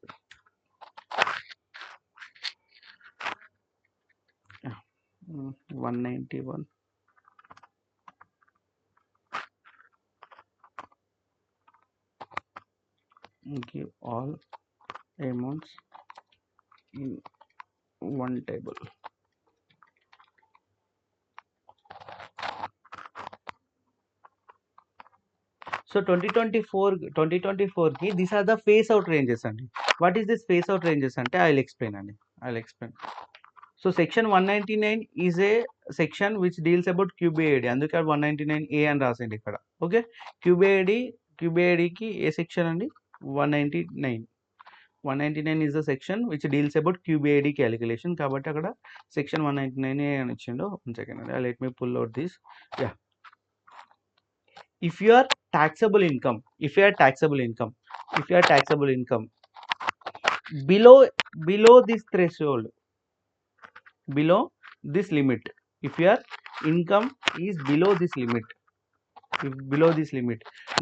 191. Give all amounts in one table. So 2024 ki these are the phase out ranges andi. What is this phase out ranges ante I'll explain andi. So section 199 is a section which deals about QBAD. అందుకే 199A అని రాసింది ఇక్కడ. Okay, QBAD కి ఏ section అండి? 199. 199 is the section which deals about QBAD calculation. కాబట్టి అక్కడ section 199A అని ఇచ్చిండు. One second అండి, let me pull out this. Yeah. If your taxable income below this threshold, below this limit, if your income is below this limit,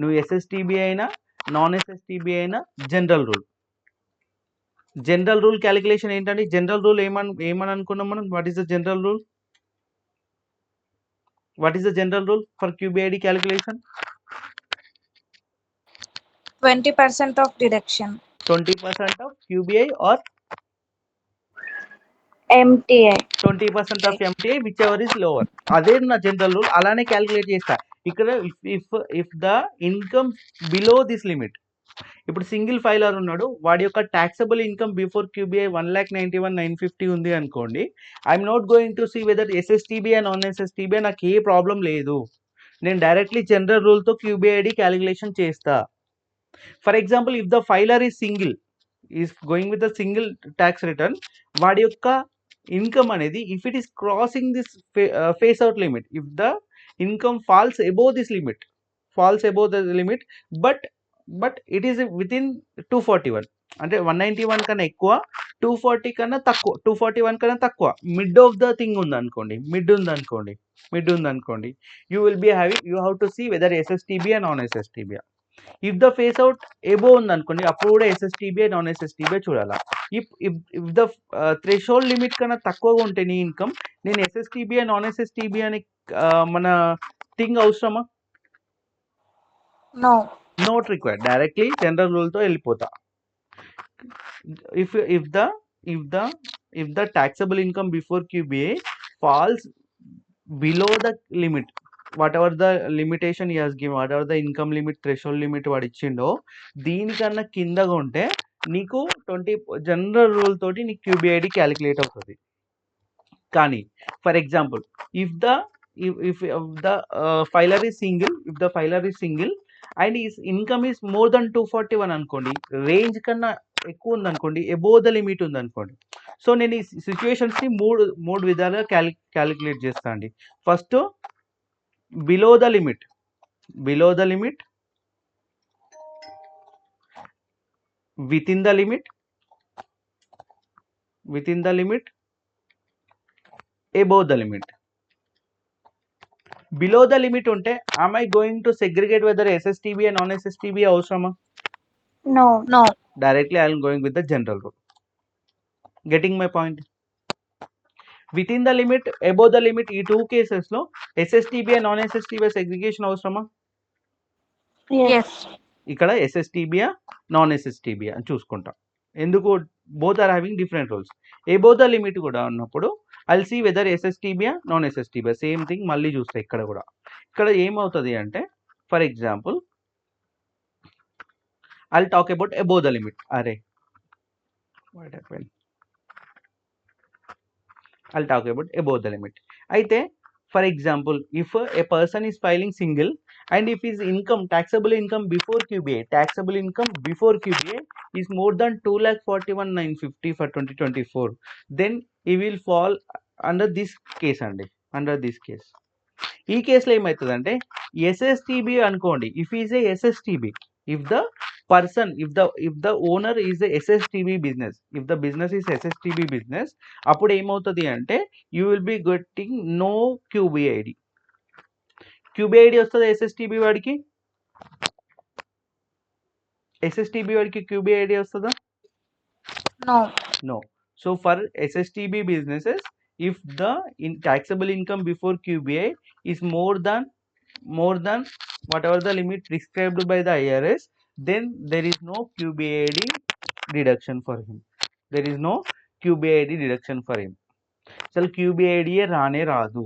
నువ్వు SSTB అయినా non SSTB అయినా general rule calculation ఏంటండి? General rule ఏమని అనుకున్నాం మనం? What is the general rule for QBAD calculation? 20% of deduction. 20% of QBI or MTI. 20% of MTI, whichever is lower. అదే నా general rule, అలానే క్యాలిక్యులేట్ చేస్తా. ఇక్కడ if the income below this limit, ఇప్పుడు సింగిల్ ఫైలర్ ఉన్నాడు, వాడి యొక్క ట్యాక్సబుల్ ఇన్కమ్ బిఫోర్ QBI 1,91,950 ఉంది అనుకోండి. I'm not going to see whether SSTB and non SSTB, నాకు ఏ ప్రాబ్లం లేదు. నేను డైరెక్ట్లీ జనరల్ రూల్తో QBID క్యాలిక్యులేషన్ చేస్తా. For example, if the filer is going with the single tax return, వాడి యొక్క ఇన్కమ్ అనేది if it is crossing this phase out limit, if the income falls above this limit, but it is with in 241, అంటే 191 కన్నా ఎక్కువ, 240 కన్నా తక్కువ, 241 కన్నా తక్కువ, మిడ్ ఆఫ్ ద థింగ్ ఉందనుకోండి, మిడ్ ఉందనుకోండి, you have to see whether SSTB and non SSTB. If the phase out above ఉందనుకోండి, అప్పుడు కూడా SSTB నాన్ SSTB చూడాలా. ఇఫ్ ద థ్రెషోల్డ్ లిమిట్ కన్నా తక్కువగా ఉంటే నీ ఇన్కమ్, నేను SSTB నాన్ SSTB అని మన థింగ్ అవసరమా? నోట్ రిక్వైర్డ్, డైరెక్ట్లీ జనరల్ రూల్తో వెళ్ళిపోతా. If the taxable income before QBA falls below the limit, whatever the limitation he has given, whatever the income limit, threshold limit వాడు ఇచ్చిండో, దీనికన్నా కిందగా ఉంటే నీకు 20 general rule తోటి నీకు QBID క్యాలిక్యులేట్ అవుతుంది. కానీ for example, if the filer is single and is income is more than 241 అనుకోండి, range కన్నా ఎక్కువ ఉందనుకోండి, ఎబోవ్ ద లిమిట్ ఉందనుకోండి. సో నేను ఈ సిచ్యువేషన్స్ని మూడు విధాలుగా క్యాలిక్యులేట్ చేస్తా అండి. First, below the limit, with in the limit, above the limit. Below the limit ఉంటే am I going to segregate whether SSTB and non SSTB అవసరమా? No. Directly I am going with the general rule. Getting my point? Within the limit, above the limit, ఈ 2 cases లో SSTB and non SSTB segregation అవసరమా? Yes. ఇక్కడ SSTB non SSTB అని చూసుకుంటాం. ఎందుకు? Both are having different rules. Above the limit కూడా ఉన్నప్పుడు I'll see whether SSTB non SSTB, same thing మళ్ళీ చూస్తే ఇక్కడ కూడా. ఇక్కడ ఏమవుతుంది అంటే, for example I'll talk about above the limit. I'll talk about above the limit. అయితే for example, if a person is filing single and if his income, taxable income before QBA is more than 2,41,950 for 2024, then he will fall under this case అండి, ఈ కేసులో ఏమవుతుందంటే SSTB అనుకోండి. If is a SSTB, if the owner is SSTB business, if the business is SSTB business, అప్పుడు ఏమవుతుంది అంటే you will be getting no QBID వస్తుంది SSTB వాడికి. ఎస్ఎస్టిబి వాడికి క్యూబీ ఐడి వస్తుందా? No. No. So for SSTB businesses, if the taxable income before QBI is more than whatever the limit prescribed by the IRS, then there is no QBID deduction for him. There is no QBID deduction for him. అసలు QBID రానే రాదు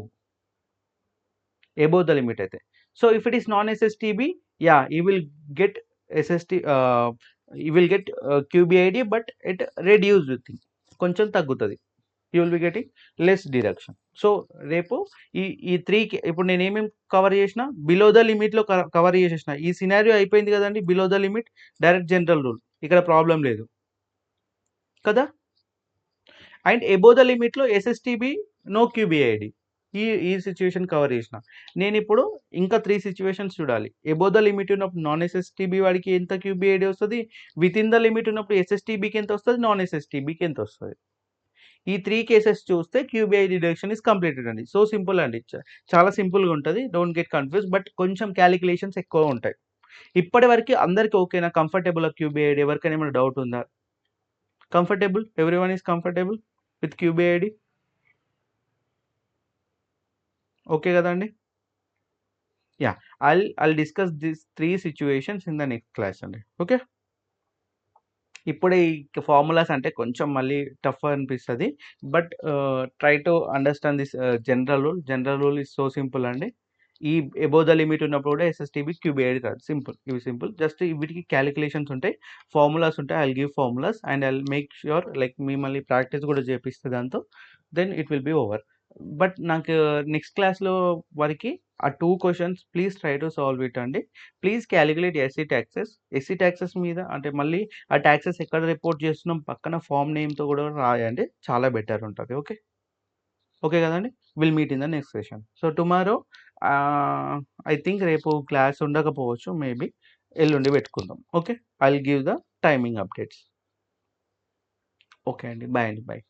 above the limit అయితే. So if it is non-SSTB, yeah, you will get SST, you will get QBID, but it reduced thing. కొంచెం తగ్గుతుంది. You will be getting less deduction. So రేపు ఈ త్రీకి ఇప్పుడు నేను ఏమేమి కవర్ చేసిన, బిలో ద లిమిట్లో కవర్ చేసేసిన. ఈ సినారియో అయిపోయింది కదండి, below the limit direct general rule, ఇక్కడ ప్రాబ్లం లేదు కదా. అండ్ ఎబో ద లిమిట్లో ఎస్ఎస్టిబి నో క్యూబిఐడి, ఈ సిచ్యువేషన్ కవర్ చేసిన. నేను ఇప్పుడు ఇంకా 3 సిచ్యువేషన్స్ చూడాలి. ఎబో ద లిమిట్ ఉన్నప్పుడు నాన్ ఎస్ఎస్టిబి వాడికి ఎంత క్యూబిఐడి వస్తుంది, విత్ ఇన్ ద లిమిట్ ఉన్నప్పుడు ఎస్ఎస్టిబికి ఎంత వస్తుంది, నాన్ ఎస్ఎస్టిబికి ఎంత వస్తుంది. ఈ 3 కేసెస్ చూస్తే క్యూబిఐ డిడక్షన్ ఇస్ కంప్లీటెడ్ అండి. సో సింపుల్ అండి, చాలా సింపుల్గా ఉంటుంది, డోంట్ గెట్ కన్ఫ్యూజ్. బట్ కొంచెం క్యాలిక్యులేషన్స్ ఎక్కువ ఉంటాయి. ఇప్పటి వరకు అందరికి ఓకేనా, కంఫర్టబుల్ క్యూబిఐడి? ఎవరికైనా ఏమైనా డౌట్ ఉందా? Comfortable, every one is comfortable with QBID, okay కదండి? Yeah, I'll discuss this 3 situations in the next class అండి. ఓకే, ఇప్పుడే ఈ ఫార్ములాస్ అంటే కొంచెం మళ్ళీ టఫ్ అనిపిస్తుంది, but try to understand this general rule. General rule is so simple అండి. ఈ ఎబో ద లిమిట్ ఉన్నప్పుడు కూడా ఎస్ఎస్టిబి క్యూబిఐడి రాదు. సింపుల్, ఇవి సింపుల్. జస్ట్ వీటికి క్యాలిక్యులేషన్స్ ఉంటాయి, ఫార్ములాస్ ఉంటాయి. I'll give formulas and I'll make sure like మిమ్మల్ని ప్రాక్టీస్ కూడా చేపిస్తే దాంతో, then it will be over. But నాకు నెక్స్ట్ క్లాస్లో వరకు ఆ 2 questions please try to solve it అండి. Please calculate SE taxes. SE taxes మీద అంటే మళ్ళీ ఆ ట్యాక్సెస్ ఎక్కడ రిపోర్ట్ చేస్తున్నాం పక్కన ఫామ్ నేమ్తో కూడా రాయండి, చాలా బెటర్ ఉంటుంది. ఓకే, ఓకే కదండి. Will meet in the next session. So tomorrow I think రేపు క్లాస్ ఉండకపోవచ్చు, మేబీ ఎల్లుండి పెట్టుకుందాం. Okay, I will give the timing updates. Okay అండి, బాయ్ అండి, బాయ్.